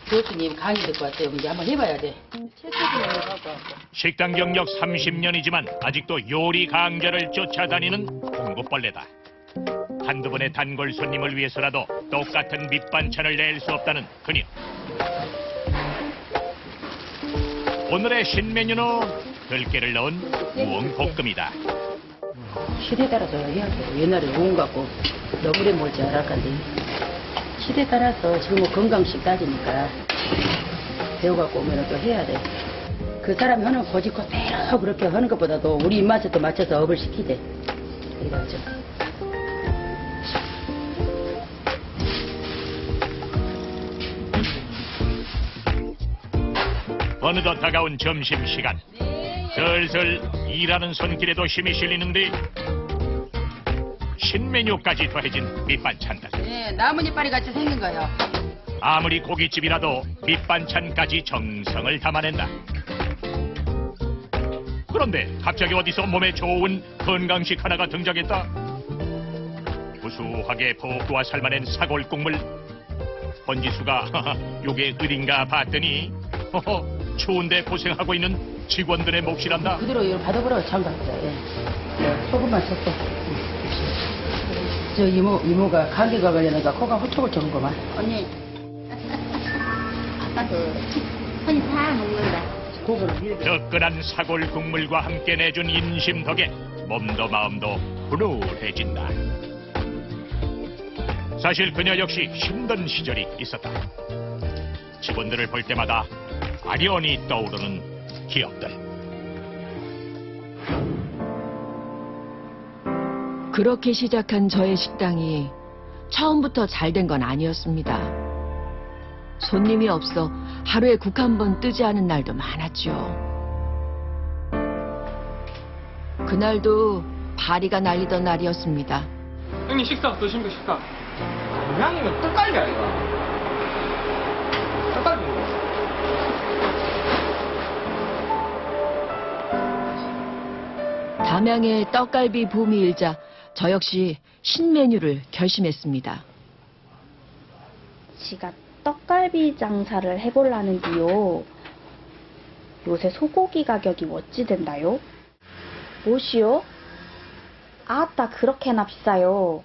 교수님 강의 듣고 왔어요. 이제 한번 해봐야 돼. 식당 경력 30년이지만 아직도 요리 강좌를 쫓아다니는 공부벌레다. 한두 번의 단골 손님을 위해서라도 똑같은 밑반찬을 낼 수 없다는 그녀. 오늘의 신메뉴는 들깨를 넣은 우엉볶음이다. 시대에 따라서 해야 돼. 옛날에 우엉 갖고 너구리 몰지 알았건데 시대에 따라서 지금 뭐 건강식 따지니까 배워갖고 오면 또 해야 돼. 그 사람이 하는 고집 그대로 그렇게 하는 것보다도 우리 입맛에 또 맞춰서 업을 시키지. 이거죠. 어느덧 다가온 점심시간. 슬슬 일하는 손길에도 힘이 실리는데 신메뉴까지 더해진 밑반찬들. 네, 나뭇잎파리 같이 생긴 거예요. 아무리 고깃집이라도 밑반찬까지 정성을 담아낸다. 그런데 갑자기 어디서 몸에 좋은 건강식 하나가 등장했다. 구수하게 볶아 삶아낸 사골국물. 번지수가 요게 어딘가 봤더니 추운데 고생하고 있는 직원들의 몫이란다. 그대로 이거 받아보라고 장갑니다. 예. 소금만 쳤어. 저 이모가 감기가 걸려니까 코가 훌쩍훌쩍한 거만. 언니. 아빠도 손이 다 먹는다. 뜨끈한 사골 국물과 함께 내준 인심 덕에 몸도 마음도 훈훈해진다. 사실 그녀 역시 힘든 시절이 있었다. 직원들을 볼 때마다 아련히 떠오르는 기억들. 그렇게 시작한 저의 식당이 처음부터 잘 된 건 아니었습니다. 손님이 없어 하루에 국 한 번 뜨지 않은 날도 많았죠. 그날도 파리가 날리던 날이었습니다. 형님 식사 어떠십니까? 식사? 양이면 떡갈비 아이가? 떡갈비 먹어. 담양의 떡갈비 붐이 일자 저 역시 신메뉴를 결심했습니다. 지가 떡갈비 장사를 해볼라는디요. 요새 소고기 가격이 어찌 된다요? 뭐시요? 아따 그렇게나 비싸요.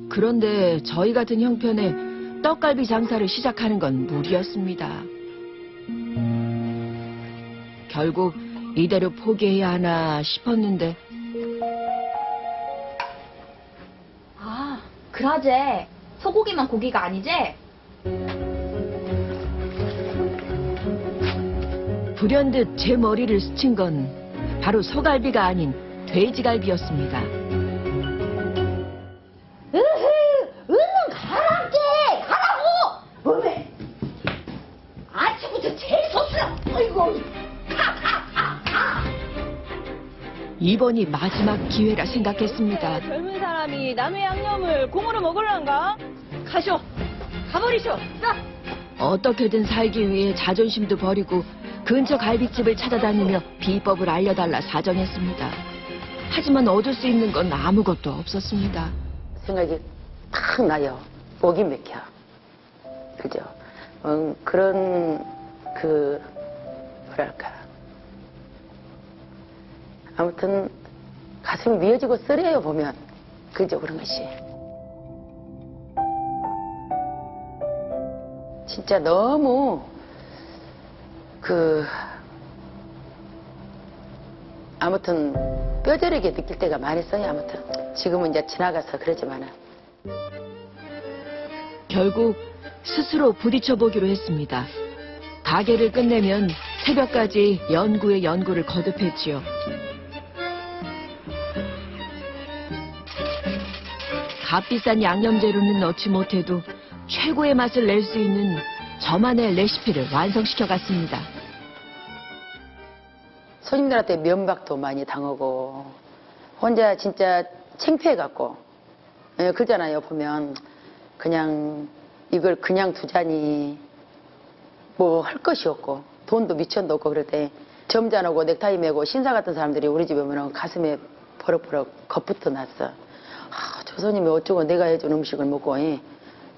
그런데 저희 같은 형편에 떡갈비 장사를 시작하는 건 무리였습니다. 결국 이대로 포기해야 하나 싶었는데 아, 그러제. 소고기만 고기가 아니지? 불현듯 제 머리를 스친 건 바로 소갈비가 아닌 돼지갈비였습니다. 얼른 가라게! 가라고! 뭐래? 아침부터 제일 섰어! 아이고! 이번이 마지막 기회라 생각했습니다. 젊은 사람이 남의 양념을 공으로 먹으란가? 가쇼! 가버리쇼! 싹! 어떻게든 살기 위해 자존심도 버리고 근처 갈비집을 찾아다니며 비법을 알려달라 사정했습니다. 하지만 얻을 수 있는 건 아무것도 없었습니다. 생각이 탁 나요. 목이 맥혀. 그죠? 그런 뭐랄까. 아무튼 가슴이 미어지고 쓰려요 보면. 그죠? 그런 것이. 진짜 너무 아무튼 뼈저리게 느낄 때가 많이 있어요. 아무튼 지금은 이제 지나가서 그러지만은. 결국 스스로 부딪혀 보기로 했습니다. 가게를 끝내면 새벽까지 연구에 연구를 거듭했지요. 값비싼 양념재료는 넣지 못해도 최고의 맛을 낼 수 있는 저만의 레시피를 완성시켜 갔습니다. 손님들한테 면박도 많이 당하고 혼자 진짜 창피해갖고 그러잖아요. 보면 그냥 이걸 그냥 두자니 뭐 할 것이 없고 돈도 미천도 없고 그럴 때 점잖고 넥타이 매고 신사 같은 사람들이 우리 집에 오면 가슴에 버럭버럭 겁부터 났어. 아, 저 손님이 어쩌고 내가 해준 음식을 먹고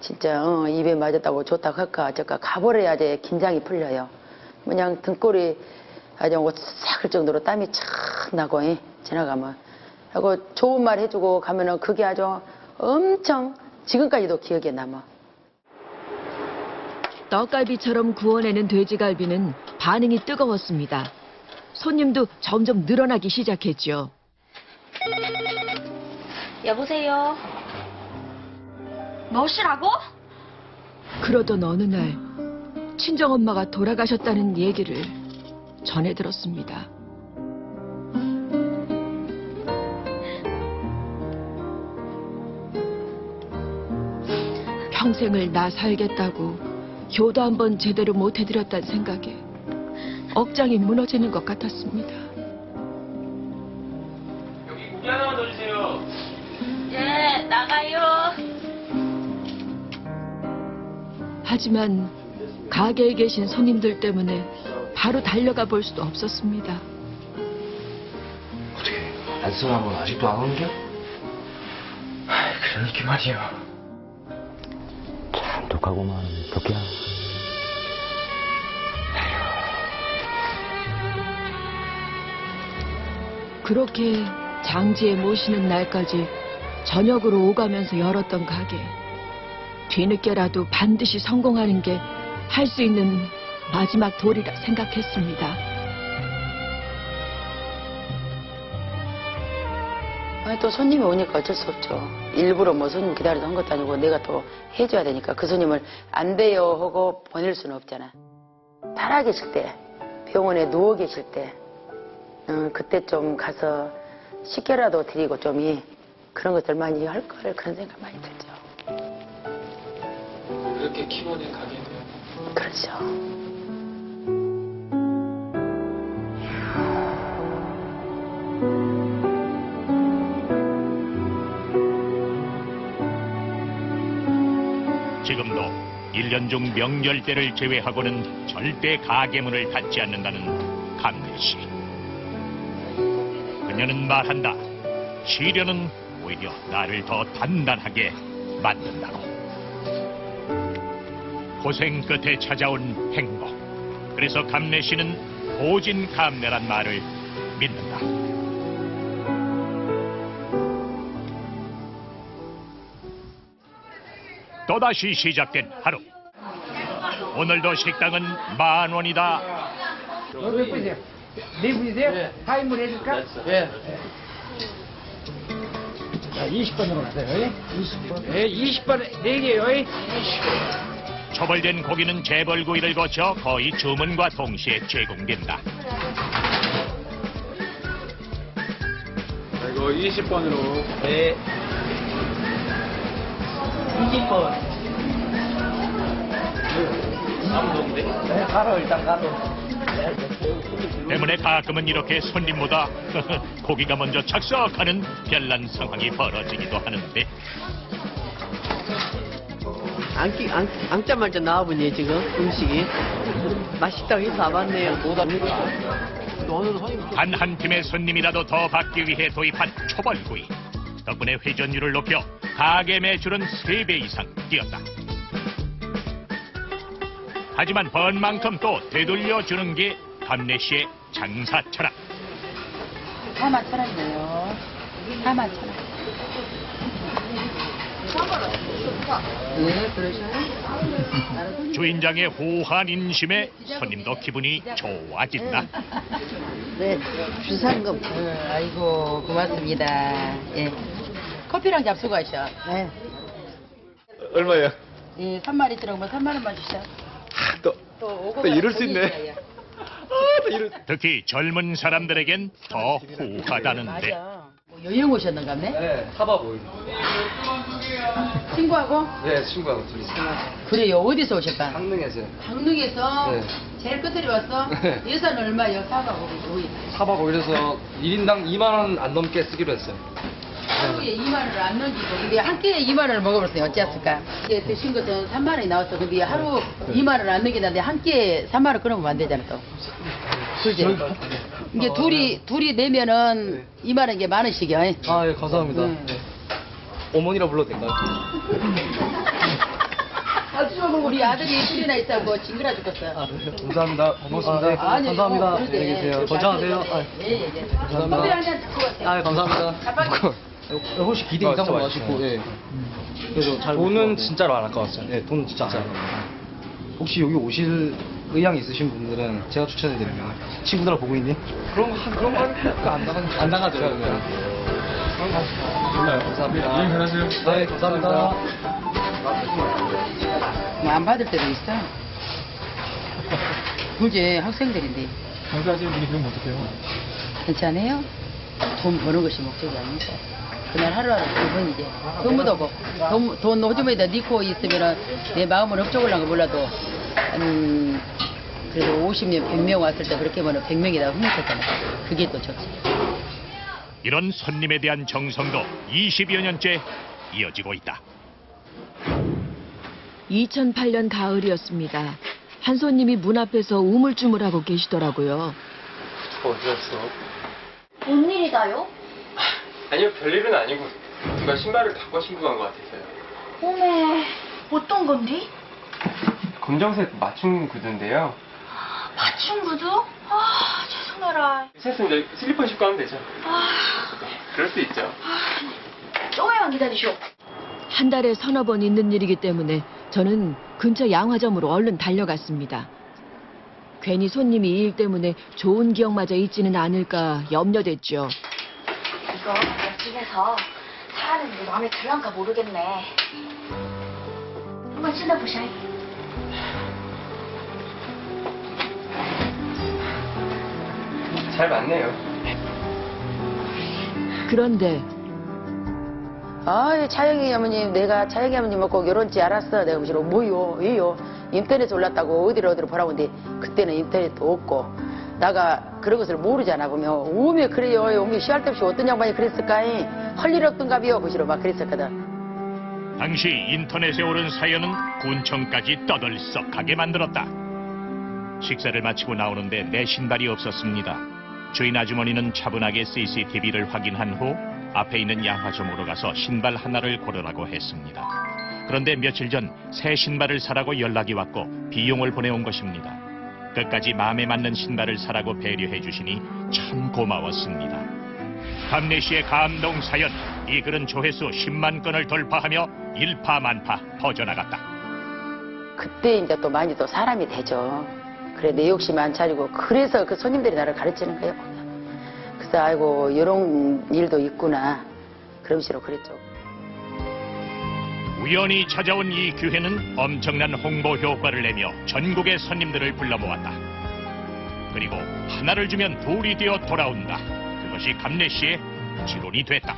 진짜 입에 맞았다고 좋다고 할까 어쩔까 가버려야지 긴장이 풀려요. 그냥 등골이 아주 오싹할 정도로 땀이 착 나고 지나가면 하고 좋은 말 해주고 가면은 그게 아주 엄청 지금까지도 기억에 남아. 떡갈비처럼 구워내는 돼지갈비는 반응이 뜨거웠습니다. 손님도 점점 늘어나기 시작했죠. 여보세요? 무엇이라고? 그러던 어느 날 친정엄마가 돌아가셨다는 얘기를 전해 들었습니다. 평생을 나 살겠다고 효도 한번 제대로 못 해드렸다는 생각에 억장이 무너지는 것 같았습니다. 여기 고기 하나만 더 주세요. 예, 나가요. 하지만 가게에 계신 손님들 때문에 바로 달려가 볼 수도 없었습니다. 어떻게 안쓰러운 건 아직도 안 오는 겨? 그러니까 말이야. 참 독하고만 독해. 그렇게 장지에 모시는 날까지 저녁으로 오가면서 열었던 가게. 뒤늦게라도 반드시 성공하는 게 할 수 있는 마지막 도리라 생각했습니다. 또 손님이 오니까 어쩔 수 없죠. 일부러 뭐 손님 기다려서 한 것도 아니고 내가 또 해줘야 되니까 그 손님을 안 돼요 하고 보낼 수는 없잖아. 살아 계실 때, 병원에 누워 계실 때 그때 좀 가서 식혜라도 드리고 좀 그런 것들 많이 할 걸 그런 생각 많이 들죠. 그렇게 키워낸 가게는 그렇죠. 지금도 1년 중 명절 때를 제외하고는 절대 가게 문을 닫지 않는다는 감래씨. 그녀는 말한다. 시련은 오히려 나를 더 단단하게 만든다고. 고생 끝에 찾아온 행복. 그래서 감래씨는 고진감래란 말을 믿는다. 또다시 시작된 하루. 오늘도 식당은 10,000원이다. 몇 분이세요? 네 분이세요? 네. 타임을 해줄까? 네. 자, 20번으로 가세요. 20번. 네, 20번 4개요. 초벌된 고기는 재벌구이를 거쳐 거의 주문과 동시에 제공된다. 이거 20번으로. 네. 20번. 아무도인데? 네, 가로 일단 가로. 때문에 가끔은 이렇게 손님보다 고기가 먼저 착석하는 별난 상황이 벌어지기도 하는데. 앉자마자 나와보네 지금 음식이. 맛있다고 해서 와봤네요. 단 한 팀의 손님이라도 더 받기 위해 도입한 초벌구이. 덕분에 회전율을 높여 가게 매출은 3배 이상 뛰었다. 하지만 번 만큼 또 되돌려주는 게 감래씨의 장사 철학. 41,000원이에요. 41,000원. 네, 그러셔요. 주인장의 호한 인심에 손님도 기분이 좋아진다. 네, 주상금. 아이고, 고맙습니다. 예. 커피랑 잡수가셔. 네. 얼마예요? 예, 3만 있더라고. 뭐 3만 원만 주시죠. 또 오고 이럴 수 있네. 특히 젊은 사람들에겐 더 호하다는데. 뭐 여행 오셨는가 보네? 네, 4박 5일. 친구하고? 네, 친구하고 둘이. 그래요. 어디서 오셨까? 강릉에서요. 강릉에서 네. 제일 끝에 왔어? 네. 예산은 얼마요? 4박 5일. 4박 5일에서 1인당 2만 원 안 넘게 쓰기로 했어요. 하루에 2만 원을 안 넘기고 근데 한 끼에 2만 원을 먹어버렸어요. 어찌했을까? 이게 드신 것은 3만 원이 나왔어. 근데 하루 2만 원을 안 넘기는데 한 끼에 3만 원 끊으면 안 되잖아 또. 그지? 이게 둘이 내면은 2만 원 이게 만 원씩이야. 아, 예, 감사합니다. 네. 어머니라 불러도 될까요? 우리 아들이 둘이나 있다고 징그러 죽겠어요. 감사합니다. 고맙습니다. 아니요, 감사합니다. 그러지. 안녕히 계세요. 그렇게 건강하세요. 하세요. 예. 감사합니다. 커피 한잔 갖고 가세요. 아, 감사합니다. 혹시 기대 이상으로 마시고, 예. 그래서 돈은 진짜로 안 아까웠어요. 네, 돈 진짜 안 아까웠어요. 혹시 여기 오실 의향 있으신 분들은 제가 추천해드리면 친구들 보고 있니? 그런 거 안 나가죠. 그러면. 몰라요. 감사합니다. 여행 잘하세요. 네, 감사합니다. 뭐 안 받을 때도 있어. 그제 학생들인데. 장사하시는 분이 그러면 어떡해요? 괜찮아요? 돈 버는 것이 목적이 아닙니다. 그날 하루하루 기분이지. 너무도 뭐, 돈 호주머니에다 넣고 있으면 내 마음은 흡족을한 거 몰라도, 그래도 50명, 100명 왔을 때 그렇게 하면 100명이 다 흡족했잖아. 그게 또 좋지. 이런 손님에 대한 정성도 20여 년째 이어지고 있다. 2008년 가을이었습니다. 한 손님이 문 앞에서 우물쭈물하고 계시더라고요. 어디였어? 뭔 일이다요? 아니요, 별일은 아니고 누가 신발을 바꿔 신고 간 것 같아서요. 오메, 어떤 건디? 검정색 맞춤 구두인데요. 맞춤 구두? 아, 죄송해라. 괜찮습니다. 슬리퍼 신고 하면 되죠. 아, 그럴 수 있죠. 조금만 기다리쇼. 한 달에 서너 번 있는 일이기 때문에 저는 근처 양화점으로 얼른 달려갔습니다. 괜히 손님이 이 일 때문에 좋은 기억마저 잊지는 않을까 염려됐죠. 이거 집에서 사람이 마음에 들란가 모르겠네. 한번 신어보셔. 잘 맞네요. 그런데 아이, 차영이 어머님, 내가 차영이 어머님 먹고 결혼지 알았어. 내가 무시로 뭐요? 왜요? 인터넷에 올랐다고 어디로 보라고 했는데 그때는 인터넷도 없고 나가 그런 것을 모르잖아. 보면 오메 그래요. 오메 시할 데 없이 어떤 양반이 그랬을까? 할 일 없던가비요. 무시로 막 그랬었거든. 당시 인터넷에 오른 사연은 군청까지 떠들썩하게 만들었다. 식사를 마치고 나오는데 내 신발이 없었습니다. 주인 아주머니는 차분하게 CCTV를 확인한 후 앞에 있는 양화점으로 가서 신발 하나를 고르라고 했습니다. 그런데 며칠 전 새 신발을 사라고 연락이 왔고 비용을 보내온 것입니다. 끝까지 마음에 맞는 신발을 사라고 배려해 주시니 참 고마웠습니다. 감래 씨의 감동 사연, 이 글은 조회수 10만 건을 돌파하며 일파만파 퍼져나갔다. 그때 이제 또 많이 또 사람이 되죠. 그래 내 욕심 안 차리고 그래서 그 손님들이 나를 가르치는 거예요. 그래서 아이고 이런 일도 있구나 그러시로 그랬죠. 우연히 찾아온 이 기회는 엄청난 홍보 효과를 내며 전국의 손님들을 불러 모았다. 그리고 하나를 주면 둘이 되어 돌아온다. 그것이 감래 씨의 지론이 됐다.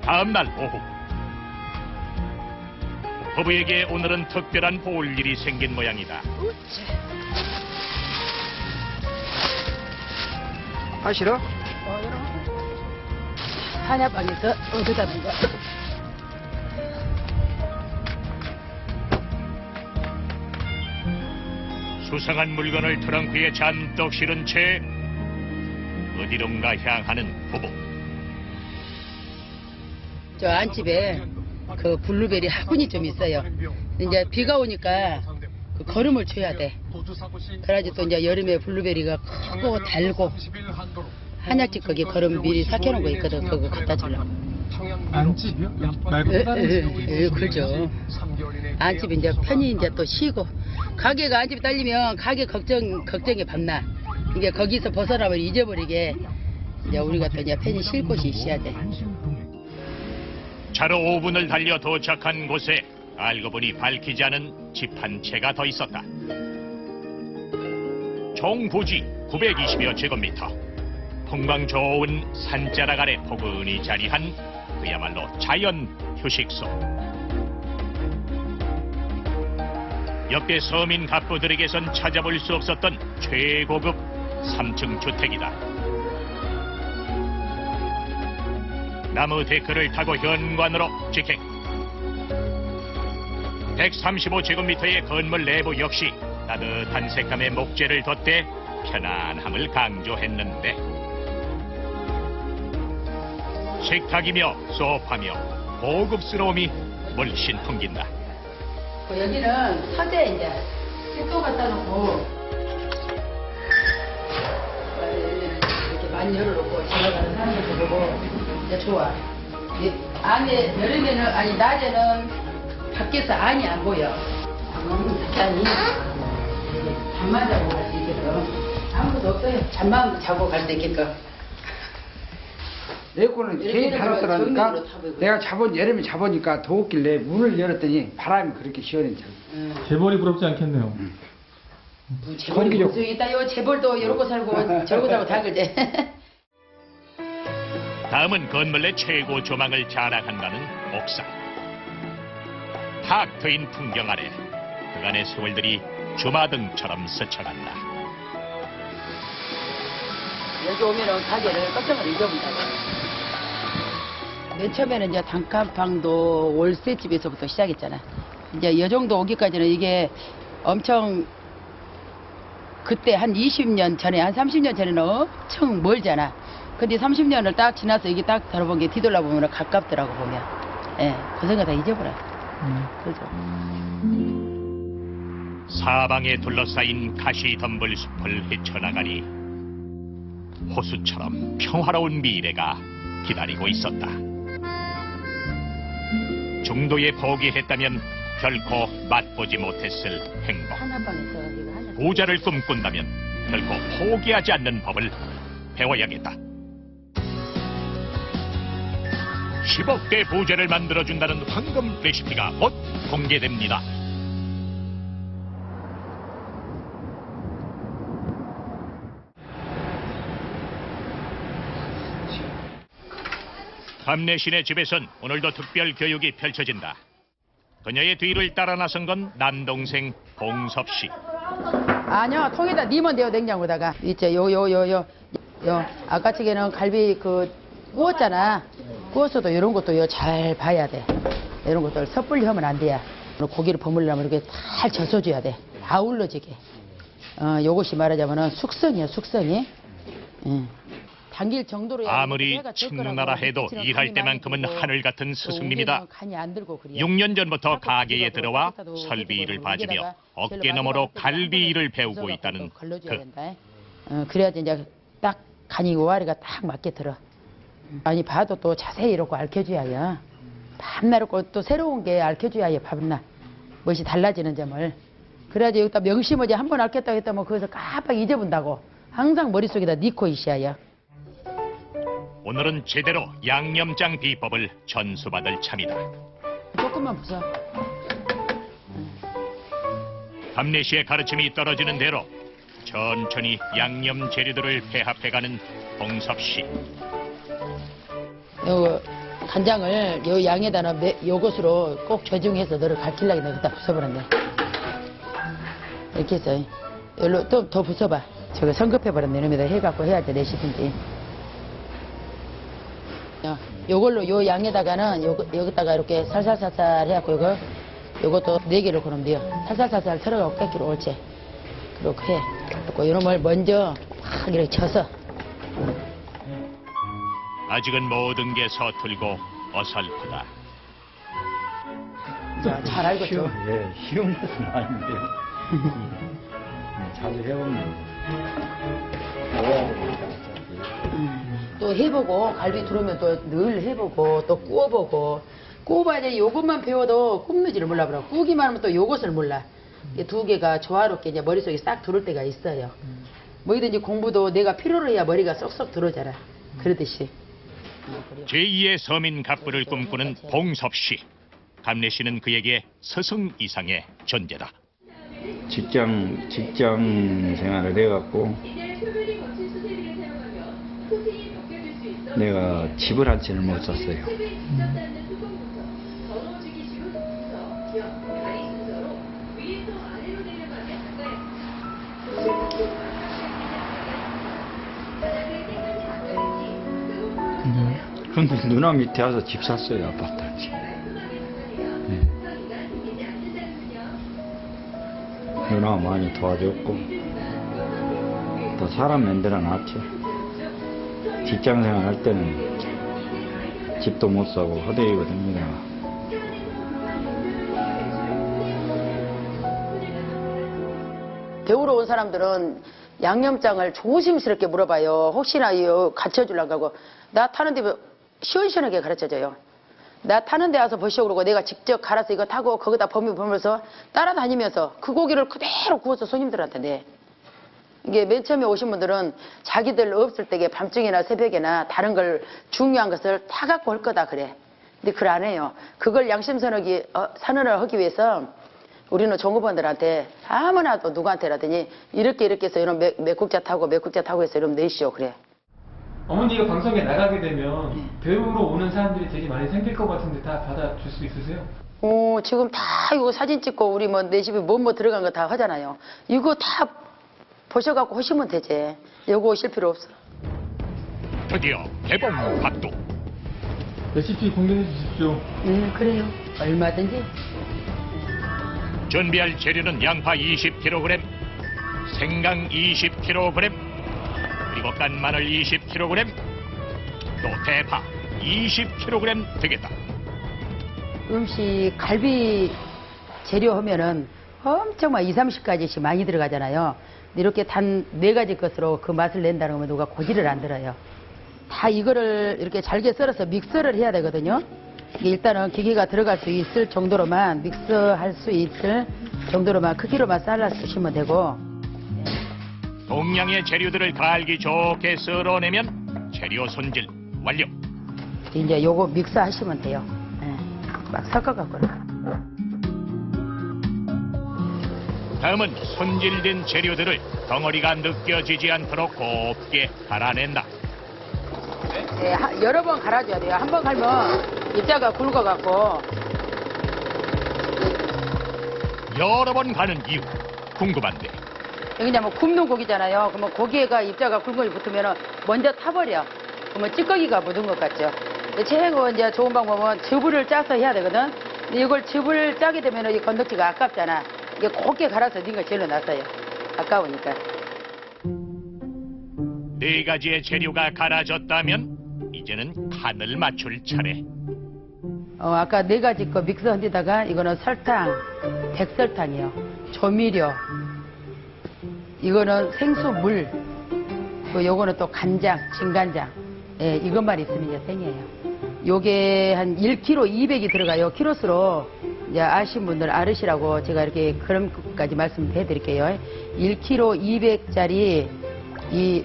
다음 날 오후, 부부에게 오늘은 특별한 볼 일이 생긴 모양이다. 아 싫어? 한약방에서 얻어다 둔 거. 수상한 물건을 트렁크에 잔뜩 실은 채 어디론가 향하는 부부. 저 안집에 그 블루베리 화분이 좀 있어요. 이제 비가 오니까 그 거름을 줘야 돼. 그래야지 또 이제 여름에 블루베리가 크고 달고 한약집 거기 거름 미리 삭혀놓은 거 있거든. 그거 갖다 주려고. 안집이요? 말고 다른 집이 그죠. 안집이 이제 편히 이제 또 쉬고 가게가 안집이 딸리면 가게 걱정이 밤나. 이게 거기서 벗어나면 잊어버리게 이제 우리가 또 이제 팬이 쉴 곳이 있어야 돼. 차로 5분을 달려 도착한 곳에 알고 보니 밝히지 않은 집 한 채가 더 있었다. 총 부지 920여 제곱미터. 풍광 좋은 산자락 아래 포근히 자리한 그야말로 자연 휴식소. 역대 서민 갑부들에게선 찾아볼 수 없었던 최고급 3층 주택이다. 나무 데크를 타고 현관으로 직행. 135제곱미터의 건물 내부 역시 따뜻한 색감의 목재를 덧대 편안함을 강조했는데 식탁이며 소파며 고급스러움이 물씬 풍긴다. 여기는 서재 이제 셋도 갖다 놓고 이렇게 많이 열어놓고 지나가는 사람들도 보고 이제 좋아. 안에 여름에는 아니 낮에는 밖에서 안이 안 보여. 안이 잠만 자고 갈 수 있게끔 아무것도 없어요. 잠만 자고 갈 수 있게끔. 내 거는 제일 잘 왔더라니까 내가 여름에 잡으니까 더웠길래 문을 열었더니 바람이 그렇게 시원해. 재벌이 부럽지 않겠네요. 재벌이 무슨 있다요. 재벌도 이러고 살고 저러고 살고 다 그제. 다음은 건물 내 최고 조망을 자랑한다는 옥상. 탁 트인 풍경 아래 그간의 세월들이 주마등처럼 스쳐간다. 여기 오면은 가게를 깜짝을 잊어본다고. 맨 처음에는 이제 단칸방도 월세집에서부터 시작했잖아. 이제 이 정도 오기까지는 이게 엄청 그때 한 20년 전에 한 30년 전에는 엄청 멀잖아. 근데 30년을 딱 지나서 이게 딱 들어본 게 뒤돌아보면 가깝더라고 보면. 예, 그 생각 다 잊어버려. 그죠. 사방에 둘러싸인 가시 덤불 숲을 헤쳐나가니 호수처럼 평화로운 미래가 기다리고 있었다. 중도에 포기했다면 결코 맛보지 못했을 행복. 부자를 꿈꾼다면 결코 포기하지 않는 법을 배워야겠다. 10억대 부자를 만들어준다는 황금 레시피가 곧 공개됩니다. 밤내신의 집에선 오늘도 특별 교육이 펼쳐진다. 그녀의 뒤를 따라 나선 건 남동생 봉섭 씨. 아니요, 통에다 넣으면 돼요, 냉장고다가. 있죠, 요. 아까찌개는 갈비 구웠잖아. 구웠어도 이런 것도 잘 봐야 돼. 이런 것들 섣불리 하면 안 돼요. 고기를 버무리려면 이렇게 잘 젖어줘야 돼. 아울러지게. 요것이 말하자면은 숙성이야, 숙성이. 당길 정도로. 아무리 측문하라 해도 일할 때만큼은 하늘 같은 스승님이다. 6년 전부터 가게에 들어와 설비 일을 봐주며 어깨 너머로 갈비 일을 배우고 있다는 그. 그래야지 이제 딱 간이 오아리가 딱 맞게 들어. 아니 봐도 또 자세히 이렇게 알켜줘야. 밤날 또 새로운 게 알켜줘야 밤낮 멋이 달라지는 점을. 그래야지 여기다 명심하지 한번 알켰다고 했다면 거기서 깜빡 잊어본다고. 항상 머릿속에다 넣고 있어야. 오늘은 제대로 양념장 비법을 전수받을 참이다. 조금만 부숴. 밤내시의 가르침이 떨어지는 대로 천천히 양념 재료들을 배합해가는 봉섭 씨. 요 간장을 요 양에다가 요것으로 꼭 조중해서 너를 갈킬라게 여기다 부숴버렸네. 이렇게 해서 여기로 또 더 부숴봐. 저거 성급해버렸네. 이놈에다 해갖고 해야지 레시피인지. 요걸로 요 양에다가는 여기다가 이렇게 살살살살 해갖고 요것도 4개를 그러면 돼요. 살살살살 털어가고 뺏기로 옳지. 그렇게 해. 그리고 요놈을 먼저 확 이렇게 쳐서. 아직은 모든 게 서툴고 어설프다. 자, 잘 알고 있죠. 쉬운 것은 아닌데요. 자주 해보면. 또 해보고 갈비 들어오면 또 늘 해보고 또 구워보고 구워봐야지. 요것만 배워도 굽는지를 몰라. 구우기만 하면 또 요것을 몰라. 이 2개가 조화롭게 이제 머릿속에 싹 들어올 때가 있어요. 뭐이든지 공부도 내가 필요로 해야 머리가 쏙쏙 들어오잖아. 그러듯이. 제2의 서민 갑부를 꿈꾸는 봉섭 씨. 감래 씨는 그에게 스승 이상의 존재다. 직장 생활을 해갖고 내가 집을 한 채를 못 샀어요. 근데 누나 밑에 와서 집 샀어요, 아파트. 누나가 많이 도와줬고 또 사람 만들어 놨죠. 직장 생활 할 때는 집도 못 사고 허대이거든요. 배우러 온 사람들은 양념장을 조심스럽게 물어봐요. 혹시나 이거 가르쳐주려고 하고. 나 타는데 시원시원하게 가르쳐줘요. 나 타는데 와서 보시오 그러고 내가 직접 갈아서 이거 타고 거기다 보면서 따라다니면서 그 고기를 그대로 구워서 손님들한테 내. 이게 맨 처음에 오신 분들은 자기들 없을 때에 밤중이나 새벽이나 다른 걸 중요한 것을 다 갖고 올 거다 그래. 근데 그걸 안 해요. 그걸 양심선언을 하기 위해서 우리는 종업원들한테 아무나도 누구한테라더니 이렇게 해서 이런 몇 국자 타고 해서 이러면 내시오 그래. 어머니가 방송에 나가게 되면 배우러 오는 사람들이 되게 많이 생길 것 같은데 다 받아줄 수 있으세요? 지금 다 이거 사진 찍고 우리 내 집에 뭐 들어간 거 다 하잖아요. 이거 다 보셔갖고 하시면 되지. 요거 오실 필요 없어. 드디어 개봉 각도. 레시피 공개해 주십시오. 그래요. 얼마든지. 준비할 재료는 양파 20kg, 생강 20kg, 그리고 깐 마늘 20kg, 또 대파 20kg 되겠다. 음식 갈비 재료 하면은 엄청 막 20-30가지씩 많이 들어가잖아요. 이렇게 단 4가지 것으로 그 맛을 낸다는 거면 누가 고지를 안 들어요. 다 이거를 이렇게 잘게 썰어서 믹서를 해야 되거든요. 일단은 기계가 들어갈 수 있을 정도로만 믹서할 수 있을 정도로만 크기로만 잘라 쓰시면 되고. 동량의 재료들을 갈기 좋게 썰어내면 재료 손질 완료. 이제 요거 믹서 하시면 돼요. 막 섞어갖고는. 다음은 손질된 재료들을 덩어리가 느껴지지 않도록 곱게 갈아낸다. 네, 여러 번 갈아줘야 돼요. 한 번 갈면 입자가 굵어갖고. 여러 번 가는 이유 궁금한데. 그냥 뭐 굽는 고기잖아요. 그러면 고기가 입자가 굵은이 붙으면 먼저 타버려. 그러면 찌꺼기가 묻은 것 같죠. 최행은 이제 좋은 방법은 즙을 짜서 해야 되거든. 근데 이걸 즙을 짜게 되면 이 건더기가 아깝잖아. 이게 곱게 갈아서 넣은 거 제일 낫어요. 아까우니까. 4가지의 재료가 갈아졌다면 이제는 간을 맞출 차례. 아까 4가지 거 믹서 한 데다가 이거는 설탕, 백설탕이요. 조미료. 이거는 생수물. 또 요거는 또 간장, 진간장. 예, 이것만 있으면 이제 땡이에요. 요게 한 1kg 200이 들어가요. 키로수로 이제 아시는 분들 알으시라고 제가 이렇게 그런 것까지 말씀해 드릴게요. 1kg 200짜리 이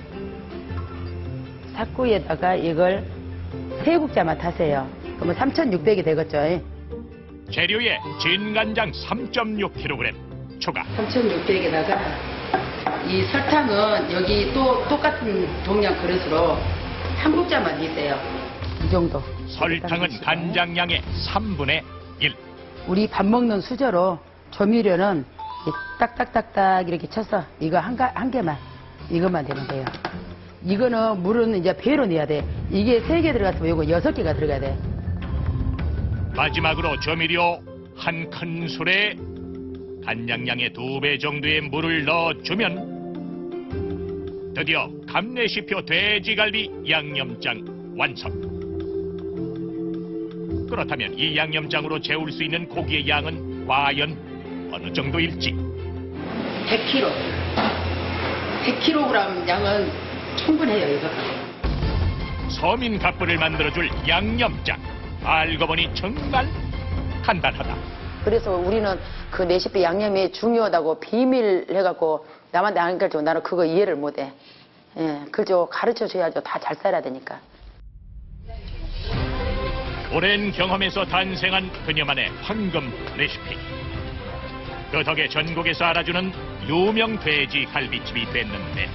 삭구에다가 이걸 3국자만 타세요. 그러면 3,600이 되겠죠. 재료에 진간장 3.6kg 추가. 3,600에다가 이 설탕은 여기 또 똑같은 동량 그릇으로 1국자만 넣으세요. 이 정도. 설탕은 간장량의 3분의 1. 우리 밥 먹는 수저로 조미료는 딱딱딱딱 이렇게 쳐서 이거 한 개만 이것만 되면 돼요. 이거는 물은 이제 배로 넣어야 돼. 이게 3개 들어갔으면 이거 6개가 들어가야 돼. 마지막으로 조미료 한 큰술에 간장량의 2배 정도의 물을 넣어주면 드디어 감래시표 돼지갈비 양념장 완성. 그렇다면 이 양념장으로 재울 수 있는 고기의 양은 과연 어느 정도일지. 100kg. 100kg 양은 충분해요, 이거. 서민 갑부를 만들어줄 양념장. 알고 보니 정말 간단하다. 그래서 우리는 그 레시피 양념이 중요하다고 비밀 해갖고 남한테 안 가르쳐. 나는 그거 이해를 못해. 예, 그죠. 가르쳐 줘야죠. 다 잘 살아야 되니까. 오랜 경험에서 탄생한 그녀만의 황금 레시피. 그 덕에 전국에서 알아주는 유명 돼지 갈비집이 됐는데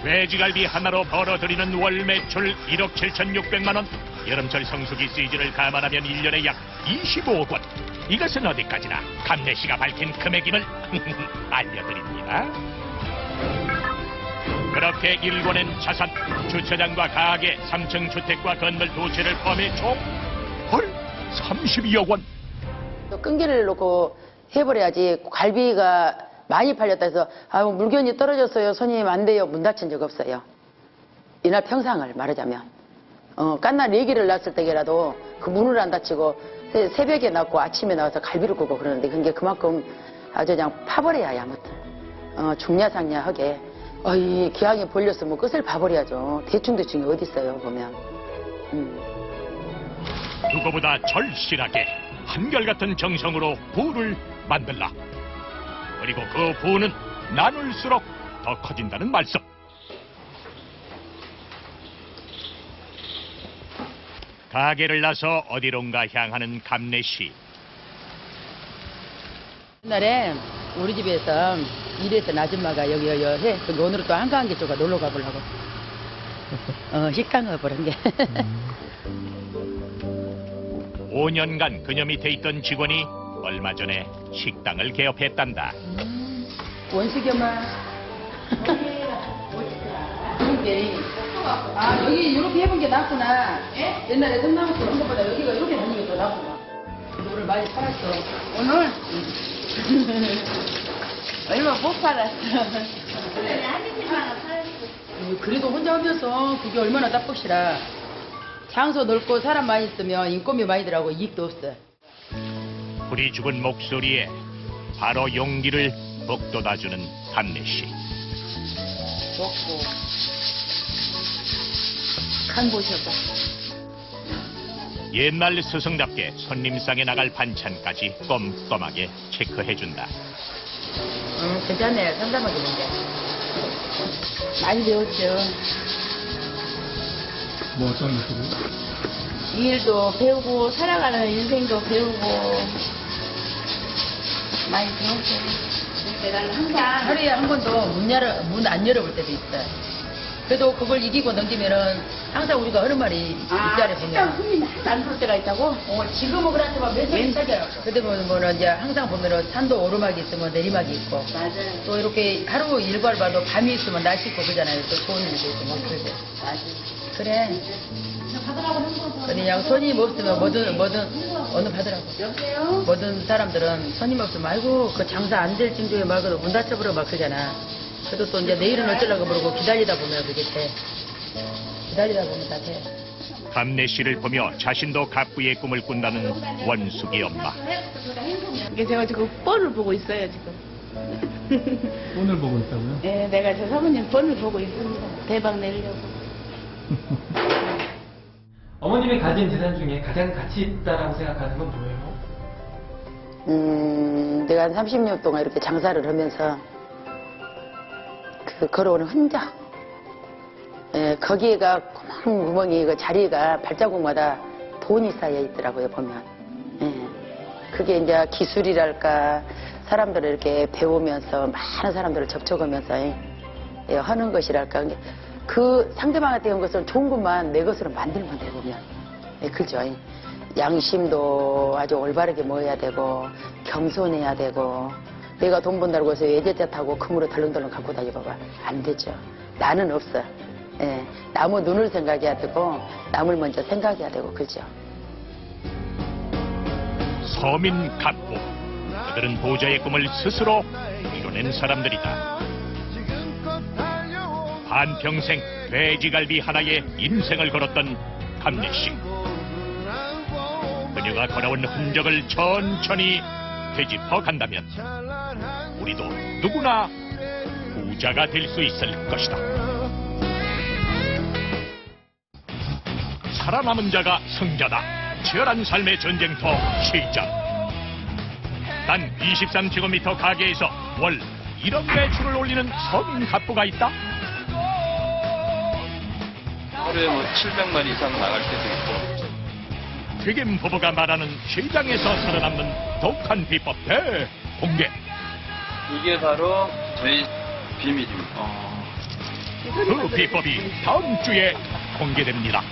돼지갈비 하나로 벌어들이는 월 매출 1억 7,600만 원, 여름철 성수기 시즌을 감안하면 1년에 약 25억 원. 이것은 어디까지나 감내씨가 밝힌 금액임을 알려드립니다. 그렇게 일궈낸 자산, 주차장과 가게, 3층 주택과 건물 2채를 포함해 총 헐 32억 원. 또 끈기를 놓고 해버려야지. 갈비가 많이 팔렸다 해서 아유 물건이 떨어졌어요. 손님 안 돼요. 문 닫힌 적 없어요. 이날 평상을 말하자면 깐날 4개를 낳았을 때라도 그 문을 안 닫히고 새벽에 낳고 아침에 나와서 갈비를 구고 그러는데 그게 그만큼 아주 그냥 파버려야 아무튼 중냐상냐하게 이 기왕에 벌렸으면 끝을 봐버려야죠. 대충대충이 어디 있어요 보면. 누구보다 절실하게 한결같은 정성으로 부를 만들라. 그리고 그 부는 나눌수록 더 커진다는 말씀. 가게를 나서 어디론가 향하는 감내씨. 옛날에 우리 집에서 일했던 아줌마가 여기 해. 근데 오늘은 또 한강계 쪽에 놀러 가보려고. 식당을 보는 게. 5년간 그녀 밑에 있던 직원이 얼마 전에 식당을 개업했단다. 원식이 엄마. 이게 여기 이렇게 해본 게 낫구나. 옛날에 성남시 한 것보다 여기가 이렇게 하는 게 더 낫구나. 오늘 많이 팔았어. 오늘? 얼마 못 팔았어. 그래도 혼자 하면서 그게 얼마나 답답시라. 장소 넓고 사람 많이 있으면 인건비 많이 들어가고 이익도 없어. 불이 죽은 목소리에 바로 용기를 북돋아주는 감내씨. 먹고 간 보셔봐. 옛날 스승답게 손님상에 나갈 반찬까지 꼼꼼하게 체크해준다. 괜찮네. 상담하게 된게 많이 배웠죠. 뭐 어떤 것들을? 일도 배우고 살아가는 인생도 배우고 많이 배웠어요. 내가 항상 하루에 한 번도 문 안 열어볼 때도 있어. 그래도 그걸 이기고 넘기면은 항상 우리가 하는 말이 뒷자리 보면 손님 하나도 안 볼 때가 있다고? 지금은 그렇지 만 맨날 시작이야. 그때 보면 이제 항상 보면은 산도 오르막이 있으면 내리막이 있고 맞아요. 또 이렇게 하루 일과를 봐도 밤이 있으면 날씨 있고 그러잖아요. 또 좋은 일도 있고 뭐 그러고. 그래. 그냥 손님 없으면 뭐든 어느 받으라고. 여보세요? 모든 사람들은 손님 없으면 아이고 그 장사 안 될 정도에 막 문 닫혀버려 막 그러잖아. 그래도 또 이제 내일은 어쩌려고 그러고 기다리다 보면 그게 돼. 기다리다 보면 다 돼. 감내씨를 보며 자신도 갑부의 꿈을 꾼다는 원숙이 엄마. 이게 제가 지금 뻔을 보고 있어요 지금. 오늘 보고 있다고요? 네, 내가 저 사모님 뻔을 보고 있습니다. 대박 내려고. 어머님이 가진 재산 중에 가장 가치 있다라고 생각하는 건 뭐예요? 내가 한 30년 동안 이렇게 장사를 하면서 그 걸어오는 흔적. 거기에가 구멍이 그 자리가 발자국마다 돈이 쌓여 있더라고요 보면. 그게 이제 기술이랄까 사람들을 이렇게 배우면서 많은 사람들을 접촉하면서 하는 것이랄까. 그 상대방한테 한 것을 좋은 것만 내 것으로 만들면 돼 보면. 그죠. 양심도 아주 올바르게 모여야 되고 겸손해야 되고 내가 돈 번다고 해서 외제차 타고 금으로 덜렁덜렁 갖고 다녀봐봐. 안 되죠. 나는 없어. 남의 눈을 생각해야 되고 남을 먼저 생각해야 되고 그죠. 서민 갑부. 그들은 보좌의 꿈을 스스로 이뤄낸 사람들이다. 반평생 돼지갈비 하나에 인생을 걸었던 감내씨. 그녀가 걸어온 흔적을 천천히 되짚어 간다면 우리도 누구나 부자가 될 수 있을 것이다. 살아남은 자가 승자다. 치열한 삶의 전쟁터 시작. 단 23제곱미터 가게에서 월 1억 매출을 올리는 서민 갑부가 있다. 하루에 뭐 700마리 이상 나갈 때도 있고. 튀김 부부가 말하는 시장에서 살아남는 독한 비법 대공개. 이게 바로 저희 비밀입니다. 그 비법이 다음 주에 공개됩니다.